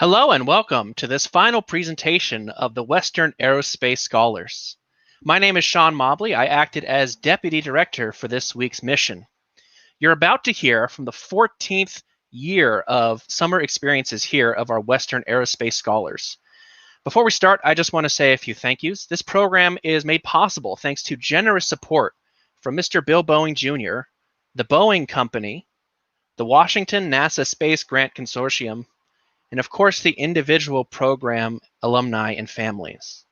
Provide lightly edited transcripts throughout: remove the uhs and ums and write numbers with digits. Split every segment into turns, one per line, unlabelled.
Hello and welcome to this final presentation of the Western Aerospace Scholars. My name is Sean Mobley. I acted as Deputy Director for this week's mission. You're about to hear from the 14th year of summer experiences here of our Western Aerospace Scholars. Before we start, I just want to say a few thank yous. This program is made possible thanks to generous support from Mr. Bill Boeing Jr., the Boeing Company, the Washington NASA Space Grant Consortium, and of course the individual program alumni and families.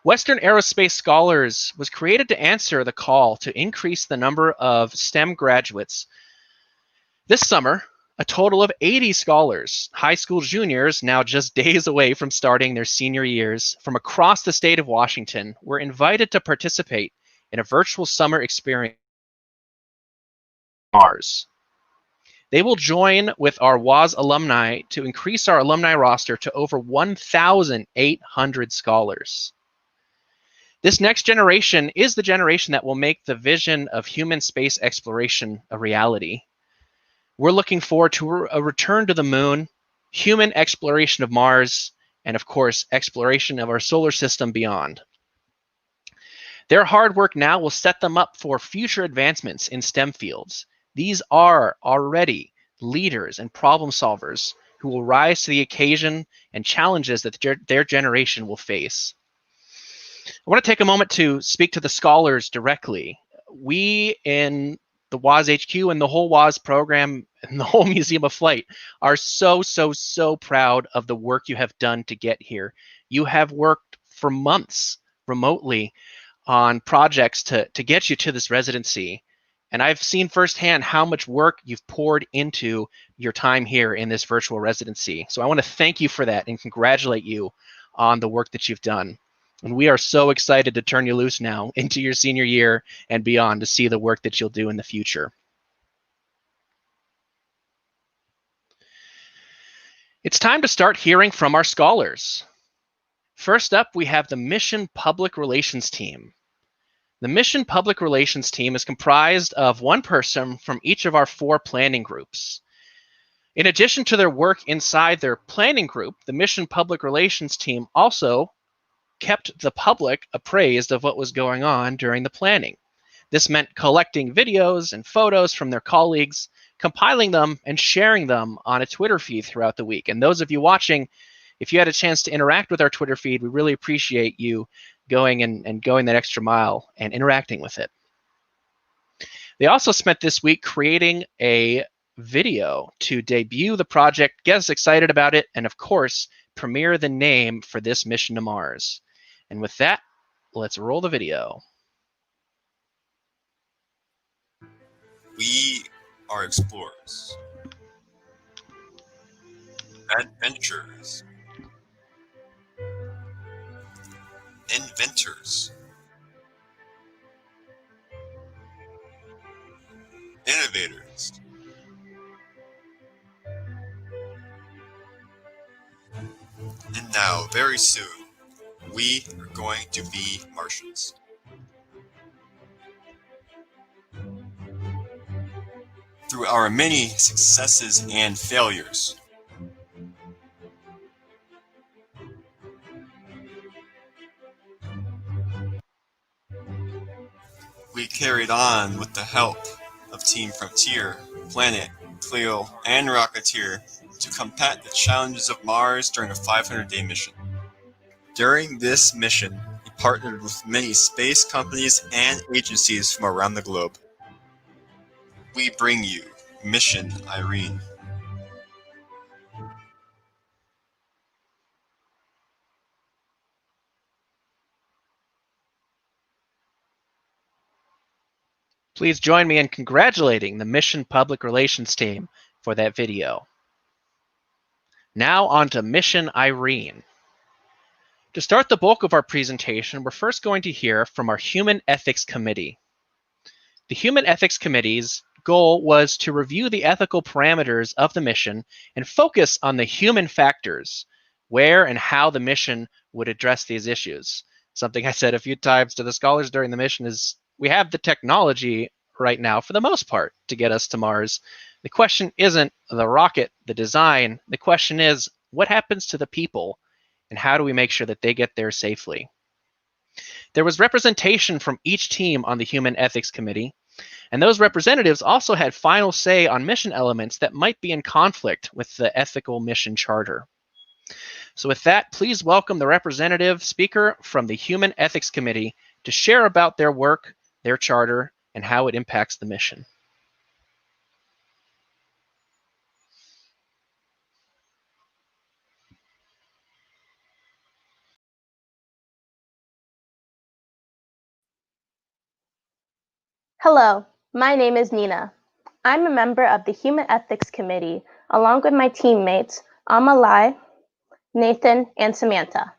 Western Aerospace Scholars was created to answer the call to increase the number of STEM graduates. This summer, a total of 80 scholars, high school juniors now just days away from starting their senior years, from across the state of Washington, were invited to participate in a virtual summer experience on Mars. They will join with our WAS alumni to increase our alumni roster to over 1,800 scholars. This next generation is the generation that will make the vision of human space exploration a reality. We're looking forward to a return to the moon, human exploration of Mars, and of course, exploration of our solar system beyond. Their hard work now will set them up for future advancements in STEM fields. These are already leaders and problem solvers who will rise to the occasion and challenges that their generation will face. I want to take a moment to speak to the scholars directly. We in the WAS HQ and the whole WAS program and the whole Museum of Flight are so proud of the work you have done to get here. You have worked for months remotely on projects to get you to this residency. And I've seen firsthand how much work you've poured into your time here in this virtual residency. So I want to thank you for that and congratulate you on the work that you've done. And we are so excited to turn you loose now into your senior year and beyond to see the work that you'll do in the future. It's time to start hearing from our scholars. First up, we have the Mission Public Relations team. The Mission Public Relations team is comprised of one person from each of our 4 planning groups. In addition to their work inside their planning group, the Mission Public Relations team also kept the public appraised of what was going on during the planning. This meant collecting videos and photos from their colleagues, compiling them, and sharing them on a Twitter feed throughout the week. And those of you watching, if you had a chance to interact with our Twitter feed, we really appreciate you going that extra mile and interacting with it. They also spent this week creating a video to debut the project, get us excited about it, and of course, premiere the name for this mission to Mars. And with that, let's roll the video.
We are explorers, adventurers, inventors, innovators, and now, very soon, we are going to be Martians. Through our many successes and failures, we carried on with the help of Team Frontier, Planet, Cleo, and Rocketeer to combat the challenges of Mars during a 500-day mission. During this mission, we partnered with many space companies and agencies from around the globe. We bring you Mission Irene.
Please join me in congratulating the Mission Public Relations team for that video. Now on to Mission Irene. To start the bulk of our presentation, we're first going to hear from our Human Ethics Committee. The Human Ethics Committee's goal was to review the ethical parameters of the mission and focus on the human factors, where and how the mission would address these issues. Something I said a few times to the scholars during the mission is we have the technology right now, for the most part, to get us to Mars. The question isn't the rocket, the design. The question is, What happens to the people, and how do we make sure that they get there safely? There was representation from each team on the Human Ethics Committee, and those representatives also had final say on mission elements that might be in conflict with the ethical mission charter. So with that, please welcome the representative speaker from the Human Ethics Committee to share about their work, their charter, and how it impacts the mission.
Hello, my name is Nina. I'm a member of the Human Ethics Committee along with my teammates Amalai, Nathan, and Samantha.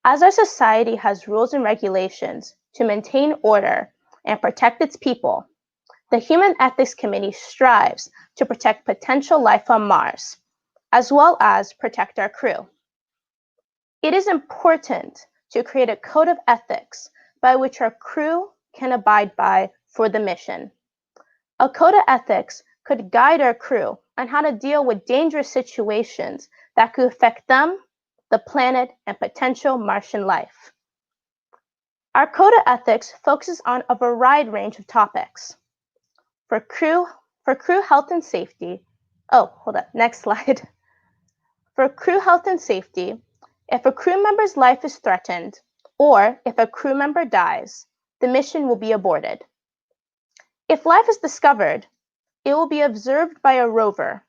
As our society has rules and regulations to maintain order and protect its people, the Human Ethics Committee strives to protect potential life on Mars, as well as protect our crew. It is important to create a code of ethics by which our crew can abide by for the mission. A code of ethics could guide our crew on how to deal with dangerous situations that could affect them, the planet, and potential Martian life. Our code of ethics focuses on a wide range of topics. For crew health and safety, next slide. For crew health and safety, if a crew member's life is threatened, or if a crew member dies, the mission will be aborted. If life is discovered, it will be observed by a rover.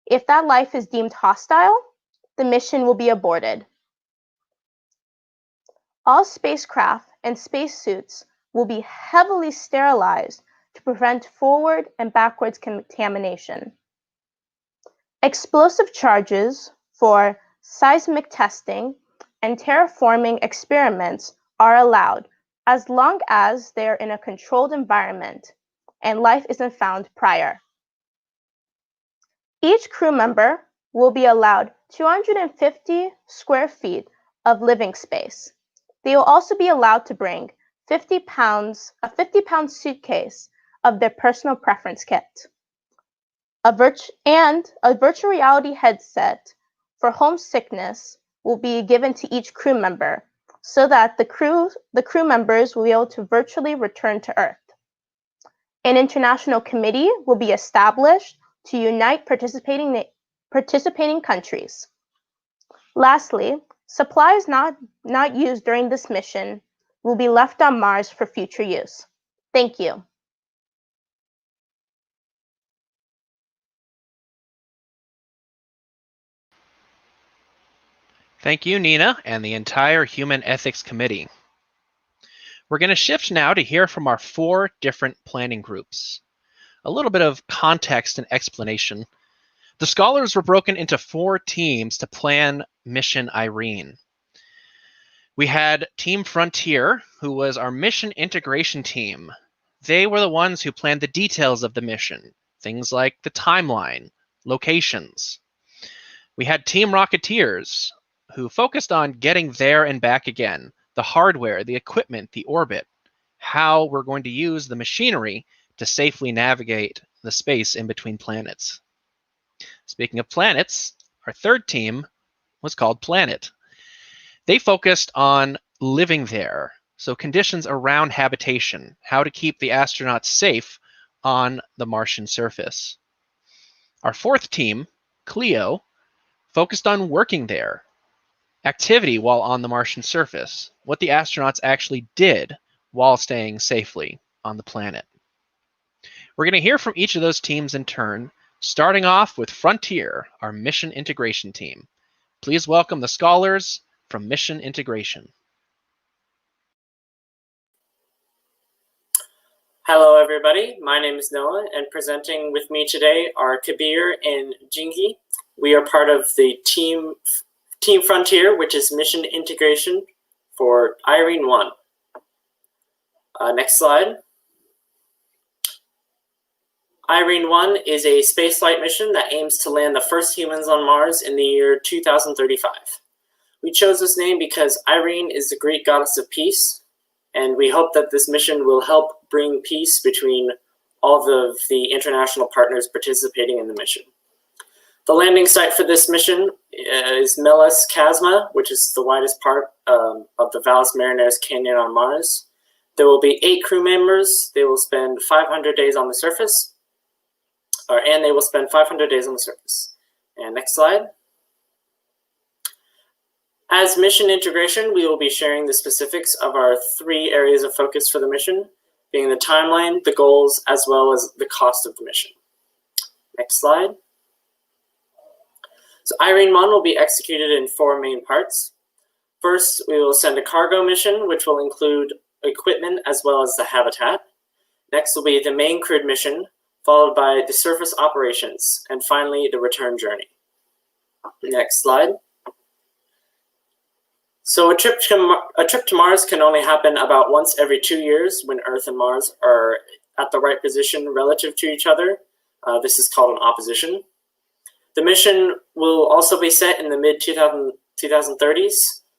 If that life is deemed hostile, the mission will be aborted. All spacecraft and spacesuits will be heavily sterilized to prevent forward and backwards contamination. Explosive charges for seismic testing and terraforming experiments are allowed as long as they are in a controlled environment and life isn't found prior. Each crew member will be allowed 250 square feet of living space. They will also be allowed to bring a 50-pound suitcase of their personal preference kit. A virtual reality headset for homesickness will be given to each crew member so that the crew members will be able to virtually return to Earth. An international committee will be established to unite participating countries. Lastly, supplies not used during this mission will be left on Mars for future use. Thank you.
Thank you, Nina, and the entire Human Ethics Committee. We're going to shift now to hear from our 4 different planning groups. A little bit of context and explanation. The scholars were broken into 4 teams to plan Mission Irene. We had Team Frontier, who was our mission integration team. They were the ones who planned the details of the mission, things like the timeline, locations. We had Team Rocketeers, who focused on getting there and back again, the hardware, the equipment, the orbit, how we're going to use the machinery to safely navigate the space in between planets. Speaking of planets, our 3rd team was called Planet. They focused on living there, so conditions around habitation, how to keep the astronauts safe on the Martian surface. Our 4th team, Cleo, focused on working there, activity while on the Martian surface, what the astronauts actually did while staying safely on the planet. We're going to hear from each of those teams in turn, starting off with Frontier, our mission integration team. Please welcome the scholars from Mission Integration.
Hello everybody, my name is Noah, and presenting with me today are Kabir and Jingi. We are part of the Team Frontier, which is mission integration for Irene 1. Next slide. Irene 1 is a spaceflight mission that aims to land the first humans on Mars in the year 2035. We chose this name because Irene is the Greek goddess of peace, and we hope that this mission will help bring peace between all of the international partners participating in the mission. The landing site for this mission is Melas Chasma, which is the widest part of the Valles Marineris Canyon on Mars. There will be 8 crew members. They will spend 500 days on the surface, and they will spend 500 days on the surface. And next slide. As mission integration, we will be sharing the specifics of our 3 areas of focus for the mission, being the timeline, the goals, as well as the cost of the mission. Next slide. So Irene 1 will be executed in 4 main parts. First, we will send a cargo mission, which will include equipment as well as the habitat. Next will be the main crewed mission, followed by the surface operations, and finally the return journey. Next slide. So a trip to Mars can only happen about once every 2 years when Earth and Mars are at the right position relative to each other. This is called an opposition. The mission will also be set in the mid-2030s.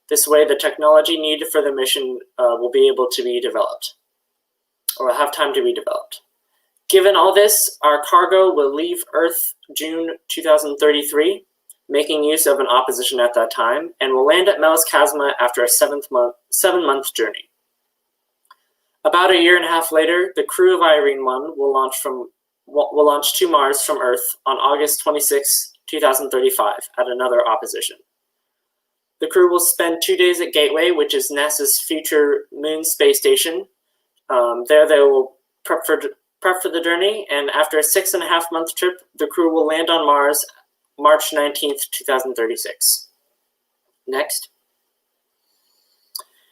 This way, the technology needed for the mission will be able to be developed, or will have time to be developed. Given all this, our cargo will leave Earth June 2033, making use of an opposition at that time, and will land at Melas Chasma after a 7-month journey. About a year and a half later, the crew of Irene 1 will launch to Mars from Earth on August 26, 2035 at another opposition. The crew will spend 2 days at Gateway, which is NASA's future moon space station. There they will prep for the journey, and after a 6.5-month trip, the crew will land on Mars March 19th, 2036. Next.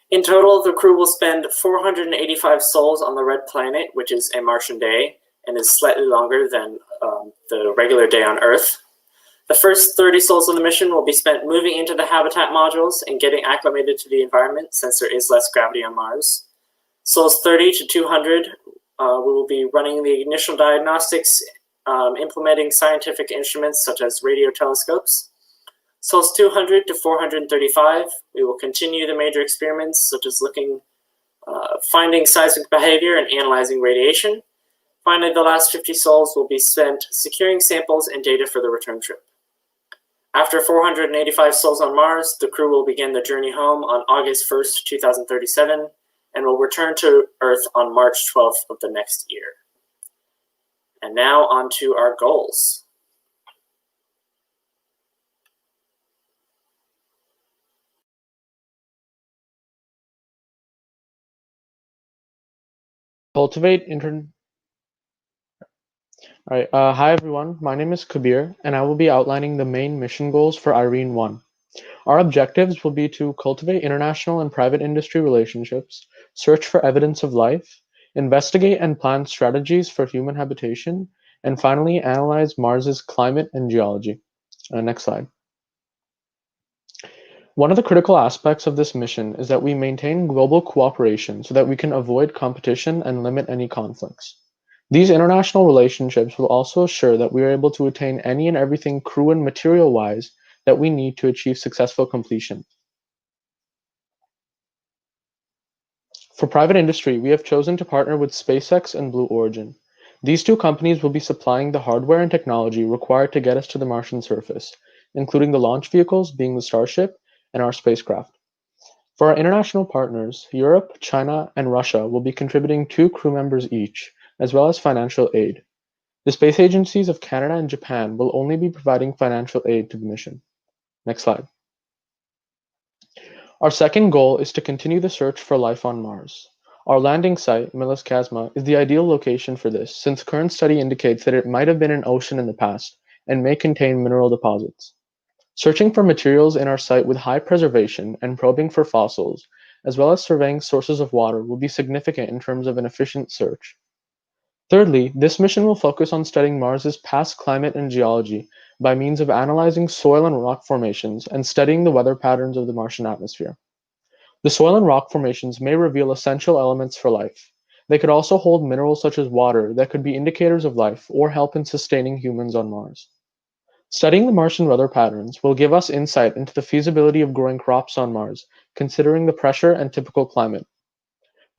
In total, the crew will spend 485 sols on the Red Planet, which is a Martian day, and is slightly longer than the regular day on Earth. The first 30 sols of the mission will be spent moving into the habitat modules and getting acclimated to the environment, since there is less gravity on Mars. Sols 30 to 200, we will be running the initial diagnostics, implementing scientific instruments such as radio telescopes. Sols 200 to 435, we will continue the major experiments such as finding seismic behavior and analyzing radiation. Finally, the last 50 sols will be spent securing samples and data for the return trip. After 485 sols on Mars, the crew will begin the journey home on August 1st, 2037, and will return to Earth on March 12th of the next year. And now on to our goals.
Hi everyone, my name is Kabir, and I will be outlining the main mission goals for Irene 1. Our objectives will be to cultivate international and private industry relationships, search for evidence of life, investigate and plan strategies for human habitation, and finally analyze Mars's climate and geology. Next slide. One of the critical aspects of this mission is that we maintain global cooperation so that we can avoid competition and limit any conflicts. These international relationships will also assure that we are able to attain any and everything crew and material-wise that we need to achieve successful completion. For private industry, we have chosen to partner with SpaceX and Blue Origin. These 2 companies will be supplying the hardware and technology required to get us to the Martian surface, including the launch vehicles being the Starship and our spacecraft. For our international partners, Europe, China, and Russia will be contributing 2 crew members each, as well as financial aid. The space agencies of Canada and Japan will only be providing financial aid to the mission. Next slide. Our second goal is to continue the search for life on Mars. Our landing site, Melas Chasma, is the ideal location for this, since current study indicates that it might have been an ocean in the past and may contain mineral deposits. Searching for materials in our site with high preservation and probing for fossils, as well as surveying sources of water, will be significant in terms of an efficient search. Thirdly, this mission will focus on studying Mars's past climate and geology by means of analyzing soil and rock formations and studying the weather patterns of the Martian atmosphere. The soil and rock formations may reveal essential elements for life. They could also hold minerals such as water that could be indicators of life or help in sustaining humans on Mars. Studying the Martian weather patterns will give us insight into the feasibility of growing crops on Mars, considering the pressure and typical climate.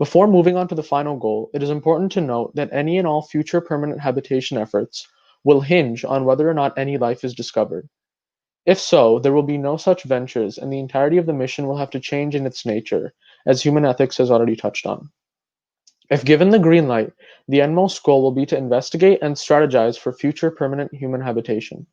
Before moving on to the final goal, it is important to note that any and all future permanent habitation efforts will hinge on whether or not any life is discovered. If so, there will be no such ventures, and the entirety of the mission will have to change in its nature, as human ethics has already touched on. If given the green light, the endmost goal will be to investigate and strategize for future permanent human habitation.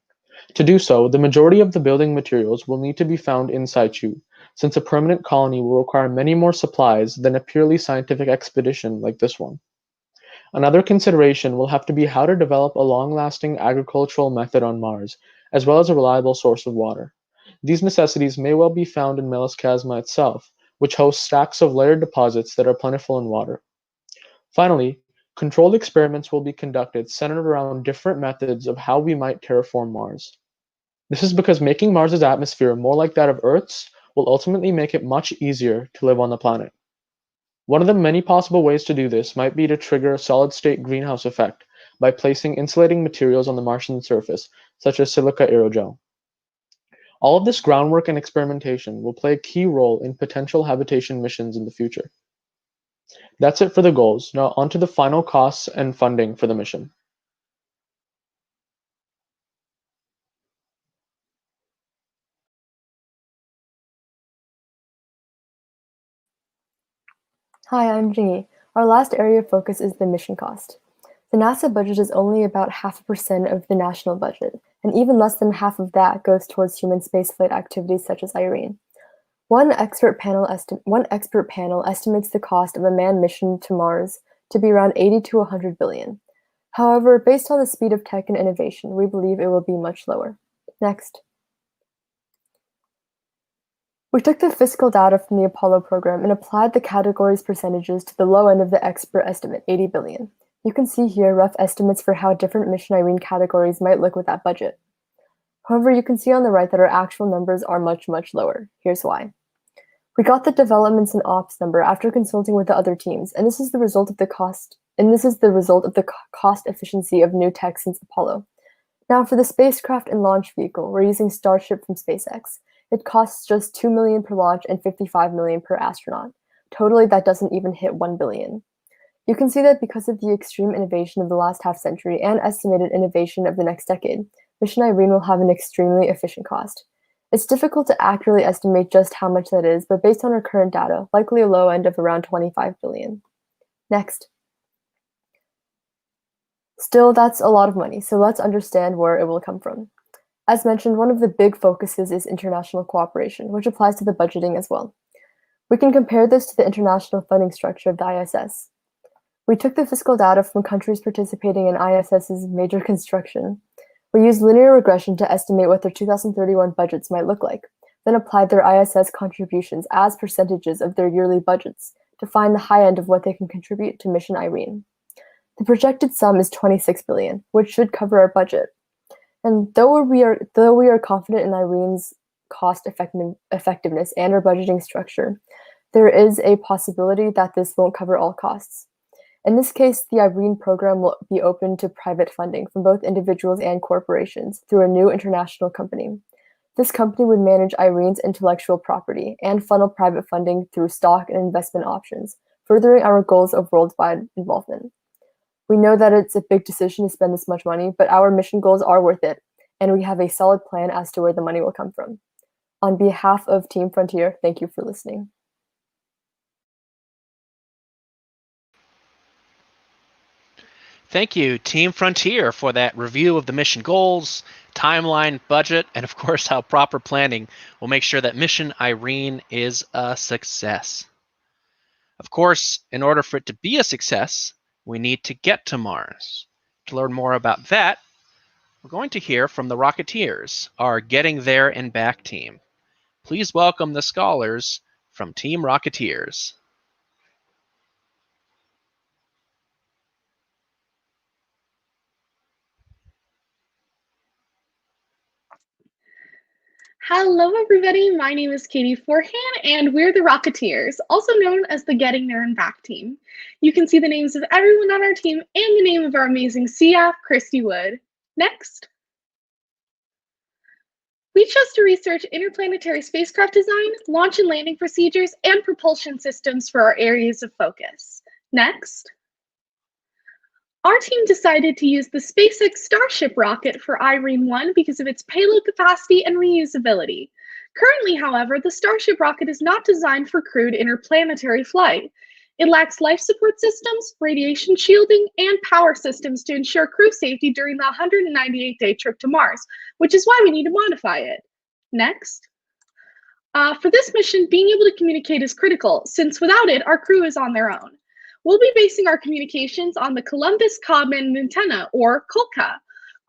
To do so, the majority of the building materials will need to be found in situ, since a permanent colony will require many more supplies than a purely scientific expedition like this one. Another consideration will have to be how to develop a long-lasting agricultural method on Mars, as well as a reliable source of water. These necessities may well be found in Melascasma itself, which hosts stacks of layered deposits that are plentiful in water. Finally, controlled experiments will be conducted centered around different methods of how we might terraform Mars. This is because making Mars's atmosphere more like that of Earth's will ultimately make it much easier to live on the planet. One of the many possible ways to do this might be to trigger a solid-state greenhouse effect by placing insulating materials on the Martian surface, such as silica aerogel. All of this groundwork and experimentation will play a key role in potential habitation missions in the future. That's it for the goals. Now on to the final costs and funding for the mission.
Hi, I'm Jingy. Our last area of focus is the mission cost. The NASA budget is only about 0.5% of the national budget, and even less than half of that goes towards human spaceflight activities such as Irene. One expert panel estimates the cost of a manned mission to Mars to be around 80 to 100 billion. However, based on the speed of tech and innovation, we believe it will be much lower. Next. We took the fiscal data from the Apollo program and applied the categories percentages to the low end of the expert estimate, 80 billion. You can see here rough estimates for how different Mission Irene categories might look with that budget. However, you can see on the right that our actual numbers are much, much lower. Here's why. We got the developments and ops number after consulting with the other teams, and this is the result of the cost efficiency of new tech since Apollo. Now, for the spacecraft and launch vehicle, we're using Starship from SpaceX. It costs just 2 million per launch and 55 million per astronaut. Totally, that doesn't even hit 1 billion. You can see that because of the extreme innovation of the last half century and estimated innovation of the next decade, Mission Irene will have an extremely efficient cost. It's difficult to accurately estimate just how much that is, but based on our current data, likely a low end of around 25 billion. Next. Still, that's a lot of money, so let's understand where it will come from. As mentioned, one of the big focuses is international cooperation, which applies to the budgeting as well. We can compare this to the international funding structure of the ISS. We took the fiscal data from countries participating in ISS's major construction. We used linear regression to estimate what their 2031 budgets might look like, then applied their ISS contributions as percentages of their yearly budgets to find the high end of what they can contribute to Mission Irene. The projected sum is 26 billion, which should cover our budget. And though we are confident in Irene's cost effectiveness and our budgeting structure, there is a possibility that this won't cover all costs. In this case, the Irene program will be open to private funding from both individuals and corporations through a new international company. This company would manage Irene's intellectual property and funnel private funding through stock and investment options, furthering our goals of worldwide involvement. We know that it's a big decision to spend this much money, but our mission goals are worth it, and we have a solid plan as to where the money will come from. On behalf of Team Frontier, thank you for listening.
Thank you, Team Frontier, for that review of the mission goals, timeline, budget, and of course how proper planning will make sure that Mission Irene is a success. Of course, in order for it to be a success, we need to get to Mars. To learn more about that, we're going to hear from the Rocketeers, our Getting There and Back team. Please welcome the scholars from Team Rocketeers.
Hello, everybody. My name is Katie Forhan, and we're the Rocketeers, also known as the Getting There and Back team. You can see the names of everyone on our team and the name of our amazing CF, Christy Wood. Next. We chose to research interplanetary spacecraft design, launch and landing procedures, and propulsion systems for our areas of focus. Next. Our team decided to use the SpaceX Starship rocket for Irene-1 because of its payload capacity and reusability. Currently, however, the Starship rocket is not designed for crewed interplanetary flight. It lacks life support systems, radiation shielding, and power systems to ensure crew safety during the 198-day trip to Mars, which is why we need to modify it. Next. For this mission, being able to communicate is critical, since without it, our crew is on their own. We'll be basing our communications on the Columbus Common Antenna, or COLCA.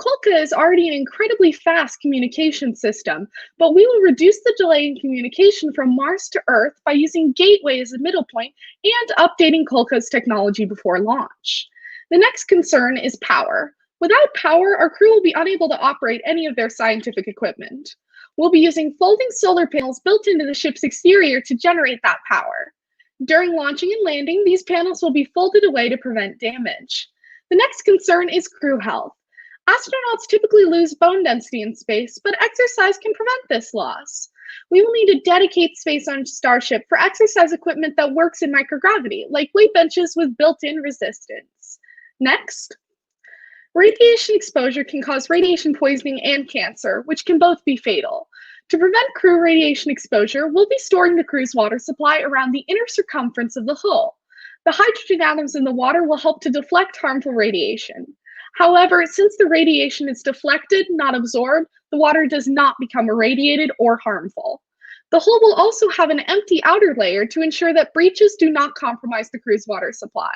COLCA is already an incredibly fast communication system, but we will reduce the delay in communication from Mars to Earth by using Gateway as a middle point and updating COLCA's technology before launch. The next concern is power. Without power, our crew will be unable to operate any of their scientific equipment. We'll be using folding solar panels built into the ship's exterior to generate that power. During launching and landing, these panels will be folded away to prevent damage. The next concern is crew health. Astronauts typically lose bone density in space, but exercise can prevent this loss. We will need to dedicate space on Starship for exercise equipment that works in microgravity, like weight benches with built-in resistance. Next. Radiation exposure can cause radiation poisoning and cancer, which can both be fatal. To prevent crew radiation exposure, we'll be storing the crew's water supply around the inner circumference of the hull. The hydrogen atoms in the water will help to deflect harmful radiation. However, since the radiation is deflected, not absorbed, the water does not become irradiated or harmful. The hull will also have an empty outer layer to ensure that breaches do not compromise the crew's water supply.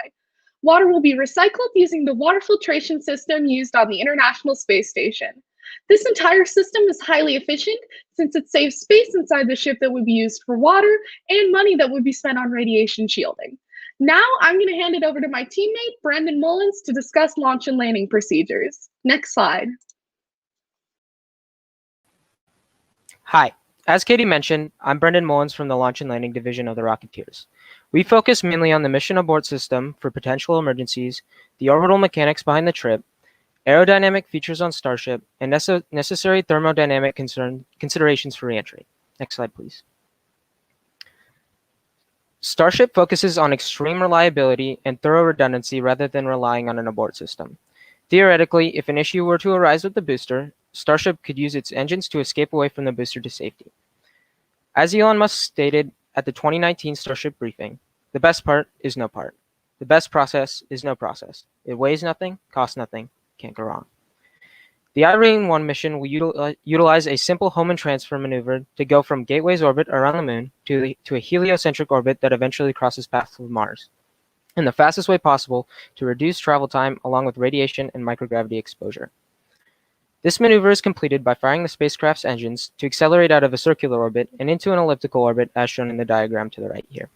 Water will be recycled using the water filtration system used on the International Space Station. This entire system is highly efficient since it saves space inside the ship that would be used for water and money that would be spent on radiation shielding. Now I'm going to hand it over to my teammate, Brendan Mullins, to discuss launch and landing procedures. Next slide.
Hi, as Katie mentioned, I'm Brendan Mullins from the Launch and Landing Division of the Rocketeers. We focus mainly on the mission abort system for potential emergencies, the orbital mechanics behind the trip, aerodynamic features on Starship, and necessary thermodynamic considerations for reentry. Next slide, please. Starship focuses on extreme reliability and thorough redundancy rather than relying on an abort system. Theoretically, if an issue were to arise with the booster, Starship could use its engines to escape away from the booster to safety. As Elon Musk stated at the 2019 Starship briefing, the best part is no part. The best process is no process. It weighs nothing, costs nothing, can't go wrong. The Irene-1 mission will utilize a simple Hohmann transfer maneuver to go from Gateway's orbit around the moon to a heliocentric orbit that eventually crosses paths with Mars, in the fastest way possible to reduce travel time along with radiation and microgravity exposure. This maneuver is completed by firing the spacecraft's engines to accelerate out of a circular orbit and into an elliptical orbit as shown in the diagram to the right here.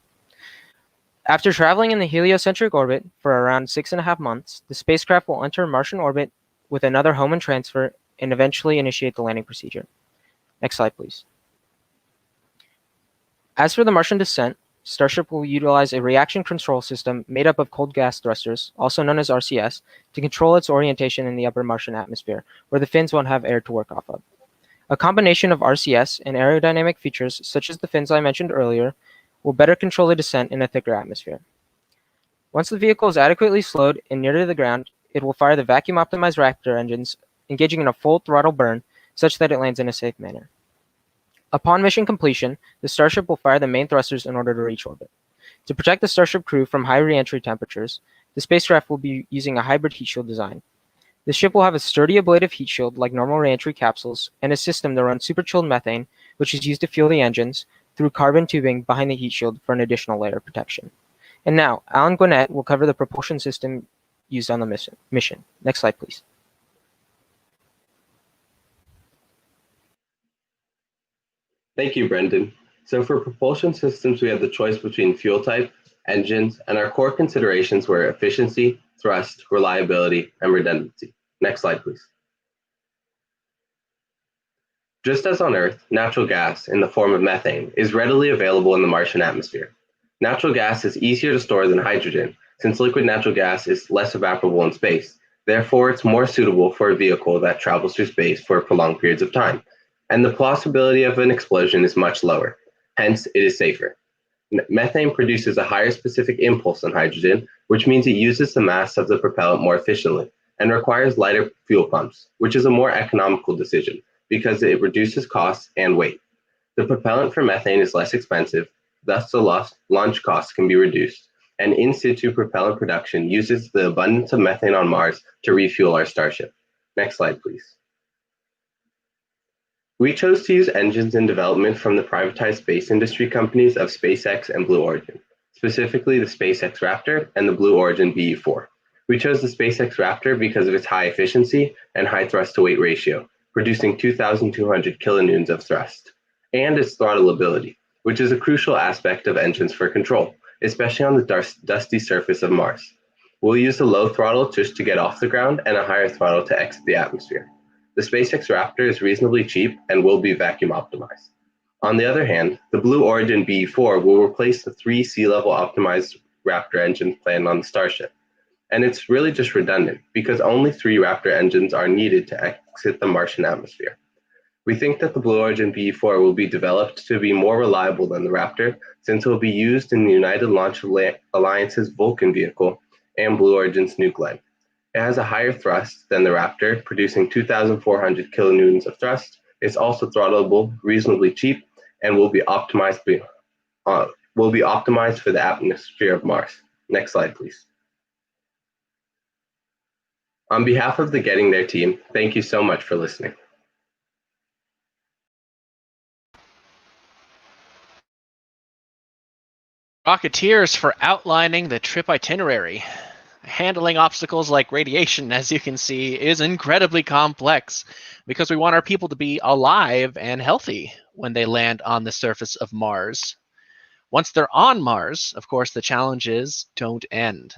After traveling in the heliocentric orbit for around 6.5 months, the spacecraft will enter Martian orbit with another Hohmann transfer and eventually initiate the landing procedure. Next slide, please. As for the Martian descent, Starship will utilize a reaction control system made up of cold gas thrusters, also known as RCS, to control its orientation in the upper Martian atmosphere, where the fins won't have air to work off of. A combination of RCS and aerodynamic features, such as the fins I mentioned earlier, will better control the descent in a thicker atmosphere. Once the vehicle is adequately slowed and near to the ground, it will fire the vacuum-optimized Raptor engines, engaging in a full throttle burn such that it lands in a safe manner. Upon mission completion, the Starship will fire the main thrusters in order to reach orbit. To protect the Starship crew from high re-entry temperatures, the spacecraft will be using a hybrid heat shield design. The ship will have a sturdy ablative heat shield like normal re-entry capsules and a system that runs super-chilled methane, which is used to fuel the engines, through carbon tubing behind the heat shield for an additional layer of protection. And now, Alan Gwinnett will cover the propulsion system used on the mission. Next slide, please.
Thank you, Brendan. So for propulsion systems, we have the choice between fuel type, engines, and our core considerations were efficiency, thrust, reliability, and redundancy. Next slide, please. Just as on Earth, natural gas, in the form of methane, is readily available in the Martian atmosphere. Natural gas is easier to store than hydrogen, since liquid natural gas is less evaporable in space. Therefore, it's more suitable for a vehicle that travels through space for prolonged periods of time, and the possibility of an explosion is much lower. Hence, it is safer. Methane produces a higher specific impulse than hydrogen, which means it uses the mass of the propellant more efficiently and requires lighter fuel pumps, which is a more economical decision because it reduces costs and weight. The propellant for methane is less expensive, thus the launch costs can be reduced, and in situ propellant production uses the abundance of methane on Mars to refuel our Starship. Next slide, please. We chose to use engines in development from the privatized space industry companies of SpaceX and Blue Origin, specifically the SpaceX Raptor and the Blue Origin BE-4. We chose the SpaceX Raptor because of its high efficiency and high thrust-to-weight ratio, producing 2,200 kilonewtons of thrust, and its throttle ability, which is a crucial aspect of engines for control, especially on the dusty surface of Mars. We'll use a low throttle just to get off the ground and a higher throttle to exit the atmosphere. The SpaceX Raptor is reasonably cheap and will be vacuum optimized. On the other hand, the Blue Origin BE-4 will replace the 3 sea-level optimized Raptor engines planned on the Starship. And it's really just redundant because only 3 Raptor engines are needed to exit the Martian atmosphere. We think that the Blue Origin BE-4 will be developed to be more reliable than the Raptor since it will be used in the United Launch Alliance's Vulcan vehicle and Blue Origin's New Glenn. It has a higher thrust than the Raptor, producing 2,400 kilonewtons of thrust. It's also throttleable, reasonably cheap, and will be optimized for the atmosphere of Mars. Next slide, please. On behalf of the Getting There team, thank you so much for listening.
Rocketeers for outlining the trip itinerary. Handling obstacles like radiation, as you can see, is incredibly complex because we want our people to be alive and healthy when they land on the surface of Mars. Once they're on Mars, of course, the challenges don't end.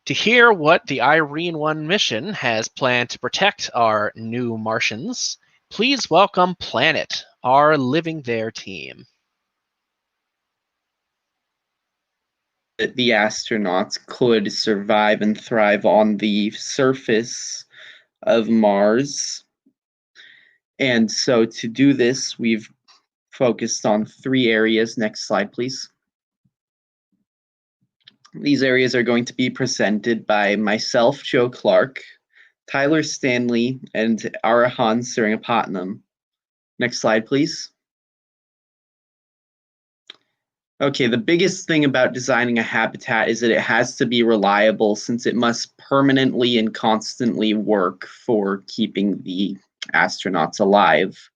To hear what the Irene 1 mission has planned to protect our new Martians, please welcome Planet, our Living There team.
The astronauts could survive and thrive on the surface of Mars. And so to do this, we've focused on 3 areas. Next slide, please. These areas are going to be presented by myself, Joe Clark, Tyler Stanley, and Arahan Seringapatanam. Next slide, please. Okay, the biggest thing about designing a habitat is that it has to be reliable since it must permanently and constantly work for keeping the astronauts alive.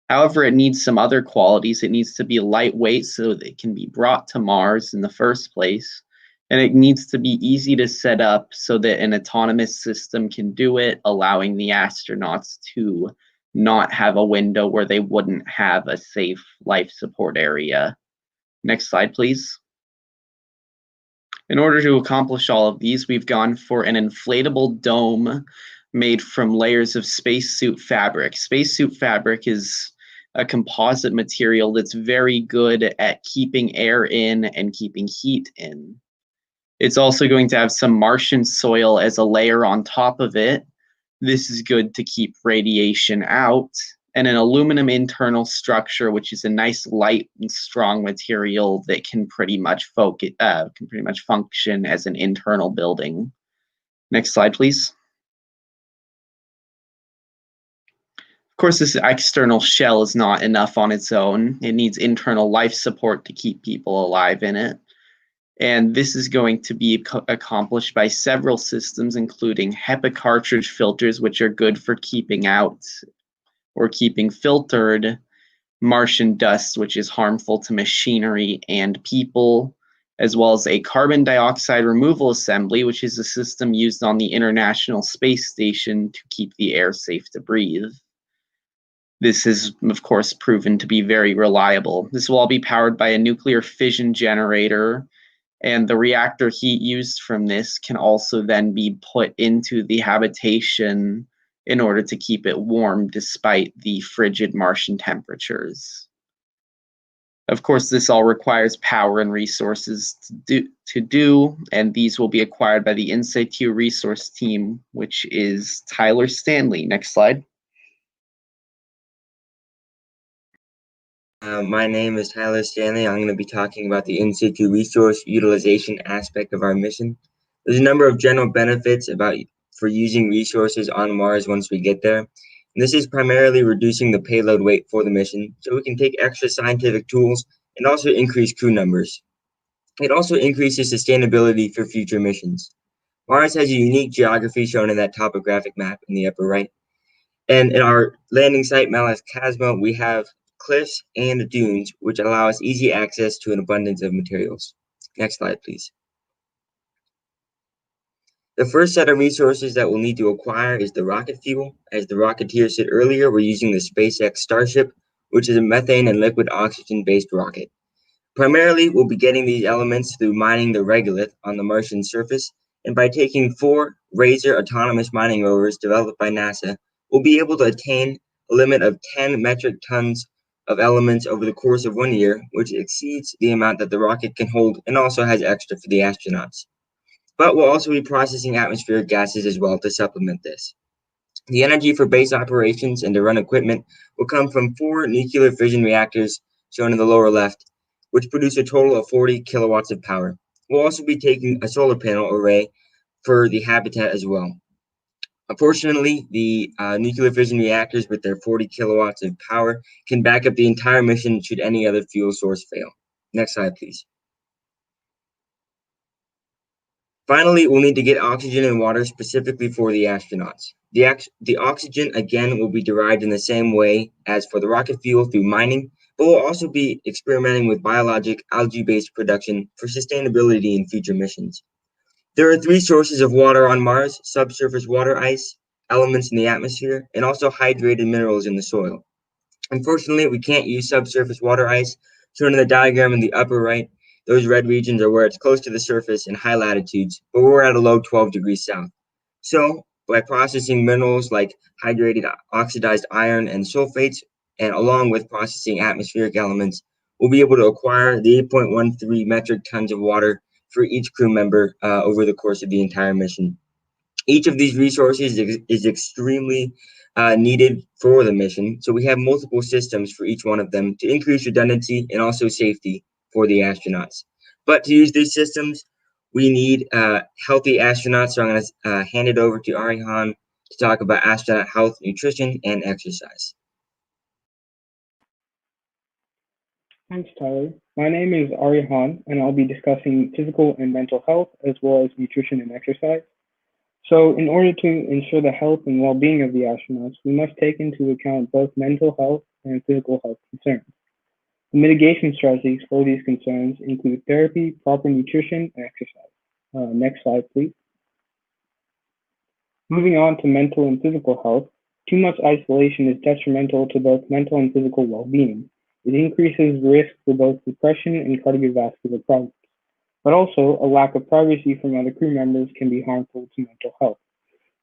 However, it needs some other qualities. It needs to be lightweight so that it can be brought to Mars in the first place. And it needs to be easy to set up so that an autonomous system can do it, allowing the astronauts to not have a window where they wouldn't have a safe life support area. Next slide, please. In order to accomplish all of these, we've gone for an inflatable dome made from layers of spacesuit fabric. Spacesuit fabric is a composite material that's very good at keeping air in and keeping heat in. It's also going to have some Martian soil as a layer on top of it. This is good to keep radiation out. And an aluminum internal structure, which is a nice light and strong material that can pretty much function as an internal building. Next slide, please. Of course, this external shell is not enough on its own. It needs internal life support to keep people alive in it. And this is going to be accomplished by several systems, including HEPA cartridge filters, which are good for keeping out or keeping filtered Martian dust, which is harmful to machinery and people, as well as a carbon dioxide removal assembly, which is a system used on the International Space Station to keep the air safe to breathe. This is, of course, proven to be very reliable. This will all be powered by a nuclear fission generator, and the reactor heat used from this can also then be put into the habitation in order to keep it warm despite the frigid Martian temperatures. Of course, this all requires power and resources to do, and these will be acquired by the In-Situ resource team, which is Tyler Stanley. Next slide.
My name is Tyler Stanley. I'm going to be talking about the in situ resource utilization aspect of our mission. There's a number of general benefits for using resources on Mars once we get there. And this is primarily reducing the payload weight for the mission, so we can take extra scientific tools and also increase crew numbers. It also increases sustainability for future missions. Mars has a unique geography shown in that topographic map in the upper right. And in our landing site, Casma, we have cliffs and dunes, which allow us easy access to an abundance of materials. Next slide, please. The first set of resources that we'll need to acquire is the rocket fuel. As the Rocketeer said earlier, we're using the SpaceX Starship, which is a methane and liquid oxygen-based rocket. Primarily, we'll be getting these elements through mining the regolith on the Martian surface, and by taking 4 Razor autonomous mining rovers developed by NASA, we'll be able to attain a limit of 10 metric tons of elements over the course of 1 year, which exceeds the amount that the rocket can hold and also has extra for the astronauts. But we'll also be processing atmospheric gases as well to supplement this. The energy for base operations and to run equipment will come from 4 nuclear fission reactors shown in the lower left, which produce a total of 40 kilowatts of power. We'll also be taking a solar panel array for the habitat as well. Unfortunately, the nuclear fission reactors with their 40 kilowatts of power can back up the entire mission should any other fuel source fail. Next slide, please. Finally, we'll need to get oxygen and water specifically for the astronauts. The oxygen, again, will be derived in the same way as for the rocket fuel through mining, but we'll also be experimenting with biologic algae-based production for sustainability in future missions. There are 3 sources of water on Mars: subsurface water ice, elements in the atmosphere, and also hydrated minerals in the soil. Unfortunately, we can't use subsurface water ice. Shown in the diagram in the upper right, those red regions are where it's close to the surface in high latitudes, but we're at a low 12 degrees south. So, by processing minerals like hydrated oxidized iron and sulfates, and along with processing atmospheric elements, we'll be able to acquire the 8.13 metric tons of water for each crew member over the course of the entire mission. Each of these resources is extremely needed for the mission, so we have multiple systems for each one of them to increase redundancy and also safety for the astronauts. But to use these systems, we need healthy astronauts, so I'm going to hand it over to Arihan to talk about astronaut health, nutrition, and exercise.
Thanks, Tyler. My name is Arihan, and I'll be discussing physical and mental health as well as nutrition and exercise. So, in order to ensure the health and well-being of the astronauts, we must take into account both mental health and physical health concerns. The mitigation strategies for these concerns include therapy, proper nutrition, and exercise. Next slide, please. Moving on to mental and physical health, too much isolation is detrimental to both mental and physical well-being. It increases risk for both depression and cardiovascular problems. But also, a lack of privacy from other crew members can be harmful to mental health.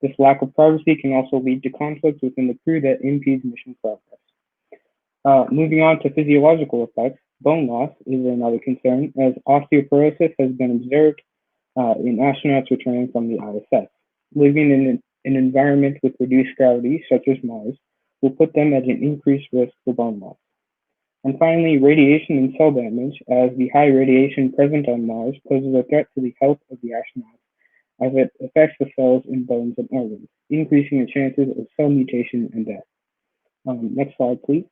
This lack of privacy can also lead to conflicts within the crew that impedes mission progress. Moving on to physiological effects, bone loss is another concern, as osteoporosis has been observed in astronauts returning from the ISS. Living in an environment with reduced gravity, such as Mars, will put them at an increased risk for bone loss. And finally, radiation and cell damage, as the high radiation present on Mars poses a threat to the health of the astronauts, as it affects the cells in bones and organs, increasing the chances of cell mutation and death. Next slide, please.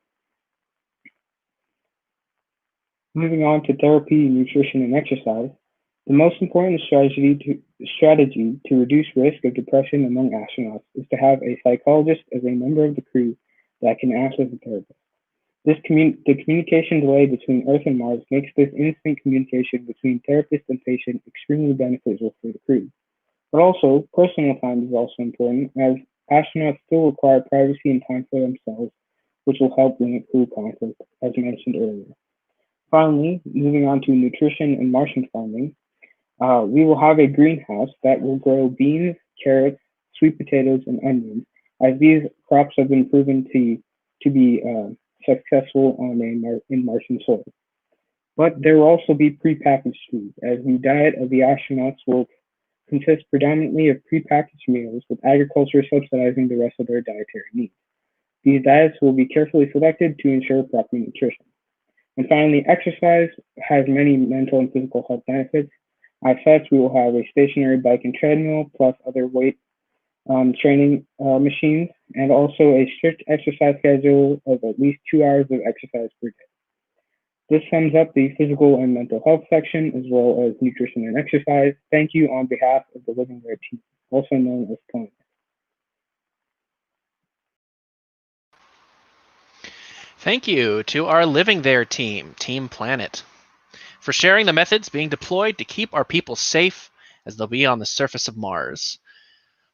Moving on to therapy, nutrition, and exercise, the most important strategy to reduce risk of depression among astronauts is to have a psychologist as a member of the crew that can act as a therapist. The communication delay between Earth and Mars makes this instant communication between therapist and patient extremely beneficial for the crew. But also, personal time is also important, as astronauts still require privacy and time for themselves, which will help limit crew conflict, as mentioned earlier. Finally, moving on to nutrition and Martian farming, we will have a greenhouse that will grow beans, carrots, sweet potatoes, and onions, as these crops have been proven to be successful in Martian soil. But there will also be prepackaged food, as the diet of the astronauts will consist predominantly of prepackaged meals, with agriculture subsidizing the rest of their dietary needs. These diets will be carefully selected to ensure proper nutrition. And finally, exercise has many mental and physical health benefits. As such, we will have a stationary bike and treadmill plus other weight training machines, and also a strict exercise schedule of at least 2 hours of exercise per day. This sums up the physical and mental health section, as well as nutrition and exercise. Thank you on behalf of the Living There team, also known as Planet.
Thank you to our Living There team, Team Planet, for sharing the methods being deployed to keep our people safe as they'll be on the surface of Mars.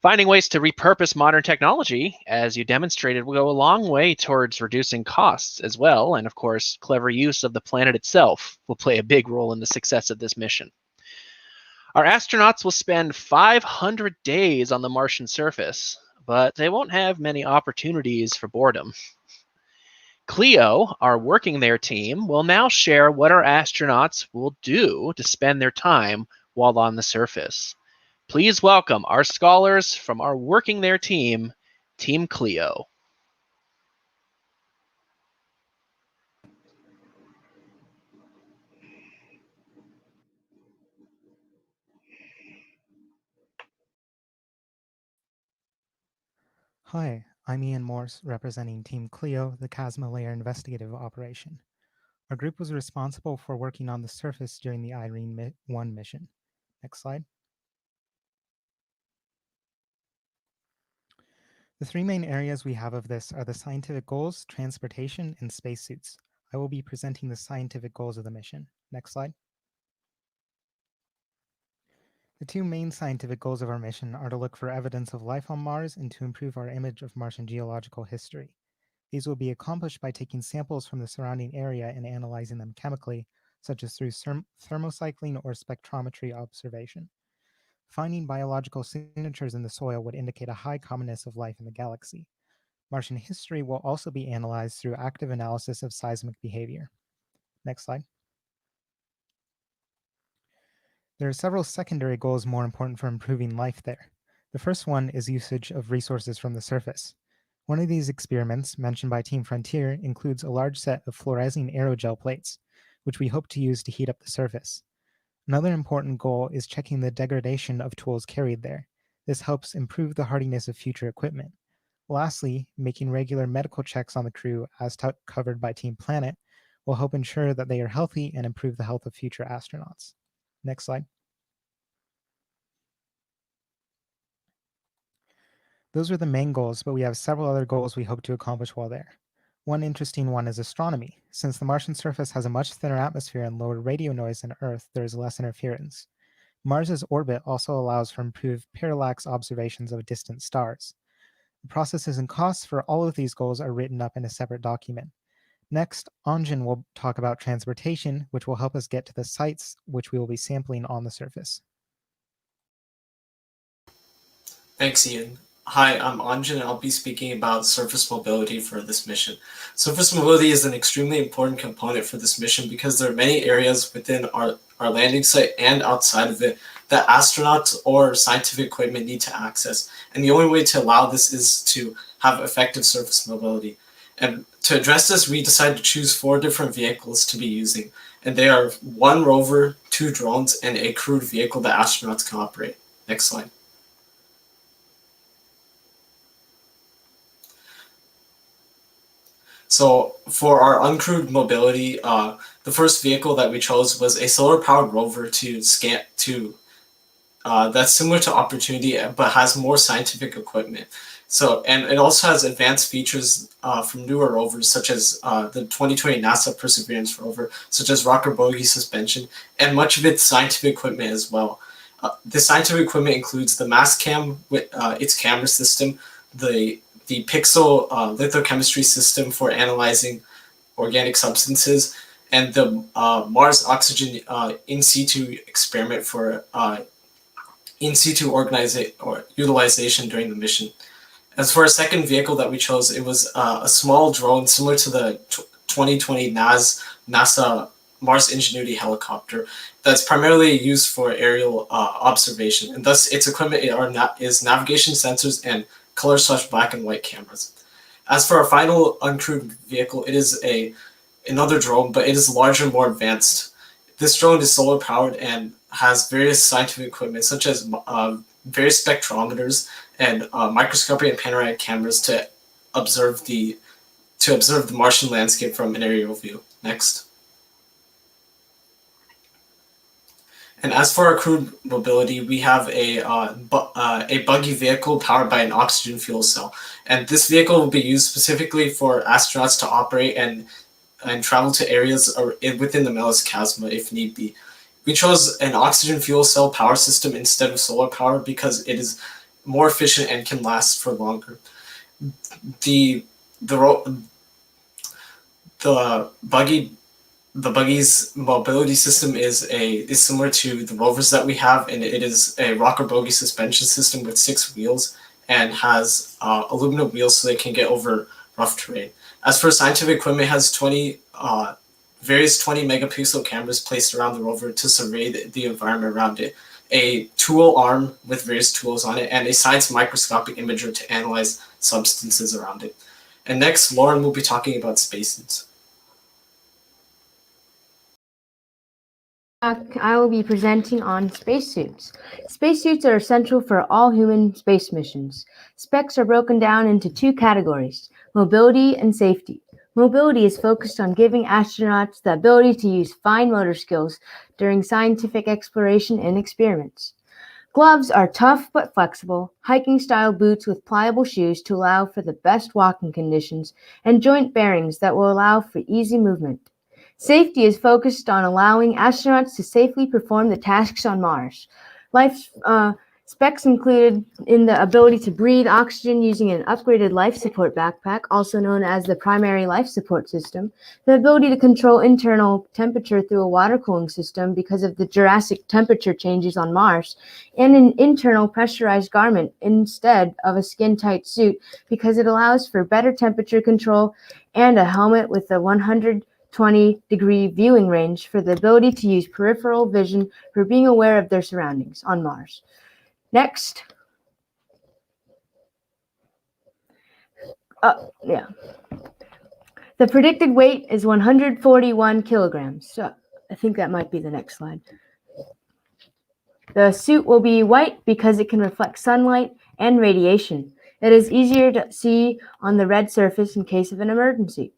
Finding ways to repurpose modern technology, as you demonstrated, will go a long way towards reducing costs as well, and of course, clever use of the planet itself will play a big role in the success of this mission. Our astronauts will spend 500 days on the Martian surface, but they won't have many opportunities for boredom. Cleo, our Working There team, will now share what our astronauts will do to spend their time while on the surface. Please welcome our scholars from our Working There team, Team Cleo.
Hi, I'm Ian Morse, representing Team Cleo, the Chasma Layer investigative operation. Our group was responsible for working on the surface during the Irene 1 mission. Next slide. The three main areas we have of this are the scientific goals, transportation, and spacesuits. I will be presenting the scientific goals of the mission. Next slide. The two main scientific goals of our mission are to look for evidence of life on Mars and to improve our image of Martian geological history. These will be accomplished by taking samples from the surrounding area and analyzing them chemically, such as through thermocycling or spectrometry observation. Finding biological signatures in the soil would indicate a high commonness of life in the galaxy. Martian history will also be analyzed through active analysis of seismic behavior. Next slide. There are several secondary goals more important for improving life there. The first one is usage of resources from the surface. One of these experiments, mentioned by Team Frontier, includes a large set of fluorescing aerogel plates, which we hope to use to heat up the surface. Another important goal is checking the degradation of tools carried there. This helps improve the hardiness of future equipment. Lastly, making regular medical checks on the crew, as covered by Team Planet, will help ensure that they are healthy and improve the health of future astronauts. Next slide. Those are the main goals, but we have several other goals we hope to accomplish while there. One interesting one is astronomy. Since the Martian surface has a much thinner atmosphere and lower radio noise than Earth, there is less interference. Mars's orbit also allows for improved parallax observations of distant stars. The processes and costs for all of these goals are written up in a separate document. Next, Anjan will talk about transportation, which will help us get to the sites which we will be sampling on the surface.
Thanks, Ian. Hi, I'm Anjan, and I'll be speaking about surface mobility for this mission. Surface mobility is an extremely important component for this mission because there are many areas within our landing site and outside of it that astronauts or scientific equipment need to access. And the only way to allow this is to have effective surface mobility. And to address this, we decided to choose 4 different vehicles to be using. And they are 1 rover, 2 drones, and a crewed vehicle that astronauts can operate. Next slide. So for our uncrewed mobility, the first vehicle that we chose was a solar-powered rover that's similar to Opportunity, but has more scientific equipment. So, and it also has advanced features from newer rovers, such as the 2020 NASA Perseverance rover, such as rocker bogie suspension, and much of its scientific equipment as well. The scientific equipment includes the Mastcam with its camera system, the Pixel lithochemistry system for analyzing organic substances, and the Mars Oxygen in situ experiment for in situ utilization during the mission. As for a second vehicle that we chose, it was a small drone similar to the 2020 NASA Mars Ingenuity helicopter that's primarily used for aerial observation, and thus its equipment is navigation sensors and color/black and white cameras. As for our final uncrewed vehicle, it is a another drone, but it is larger and more advanced. This drone is solar powered and has various scientific equipment such as various spectrometers and microscopic and panoramic cameras to observe the Martian landscape from an aerial view. Next. And as for our crewed mobility, we have a buggy vehicle powered by an oxygen fuel cell. And this vehicle will be used specifically for astronauts to operate and travel to areas within the melascasma if need be. We chose an oxygen fuel cell power system instead of solar power because it is more efficient and can last for longer. The buggy's mobility system is similar to the rovers that we have, and it is a rocker bogie suspension system with 6 wheels and has aluminum wheels so they can get over rough terrain. As for scientific equipment, it has various 20 megapixel cameras placed around the rover to survey the environment around it, a tool arm with various tools on it, and a science microscopic imager to analyze substances around it. And next, Lauren will be talking about spacesuits.
I will be presenting on spacesuits. Spacesuits are essential for all human space missions. Specs are broken down into 2 categories, mobility and safety. Mobility is focused on giving astronauts the ability to use fine motor skills during scientific exploration and experiments. Gloves are tough but flexible, hiking-style boots with pliable shoes to allow for the best walking conditions, and joint bearings that will allow for easy movement. Safety is focused on allowing astronauts to safely perform the tasks on Mars. Life specs included in the ability to breathe oxygen using an upgraded life support backpack, also known as the primary life support system, the ability to control internal temperature through a water cooling system because of the Jurassic temperature changes on Mars, and an internal pressurized garment instead of a skin-tight suit because it allows for better temperature control, and a helmet with a 120-degree viewing range for the ability to use peripheral vision for being aware of their surroundings on Mars. Next. The predicted weight is 141 kilograms. So I think that might be the next slide. The suit will be white because it can reflect sunlight and radiation. It is easier to see on the red surface in case of an emergency.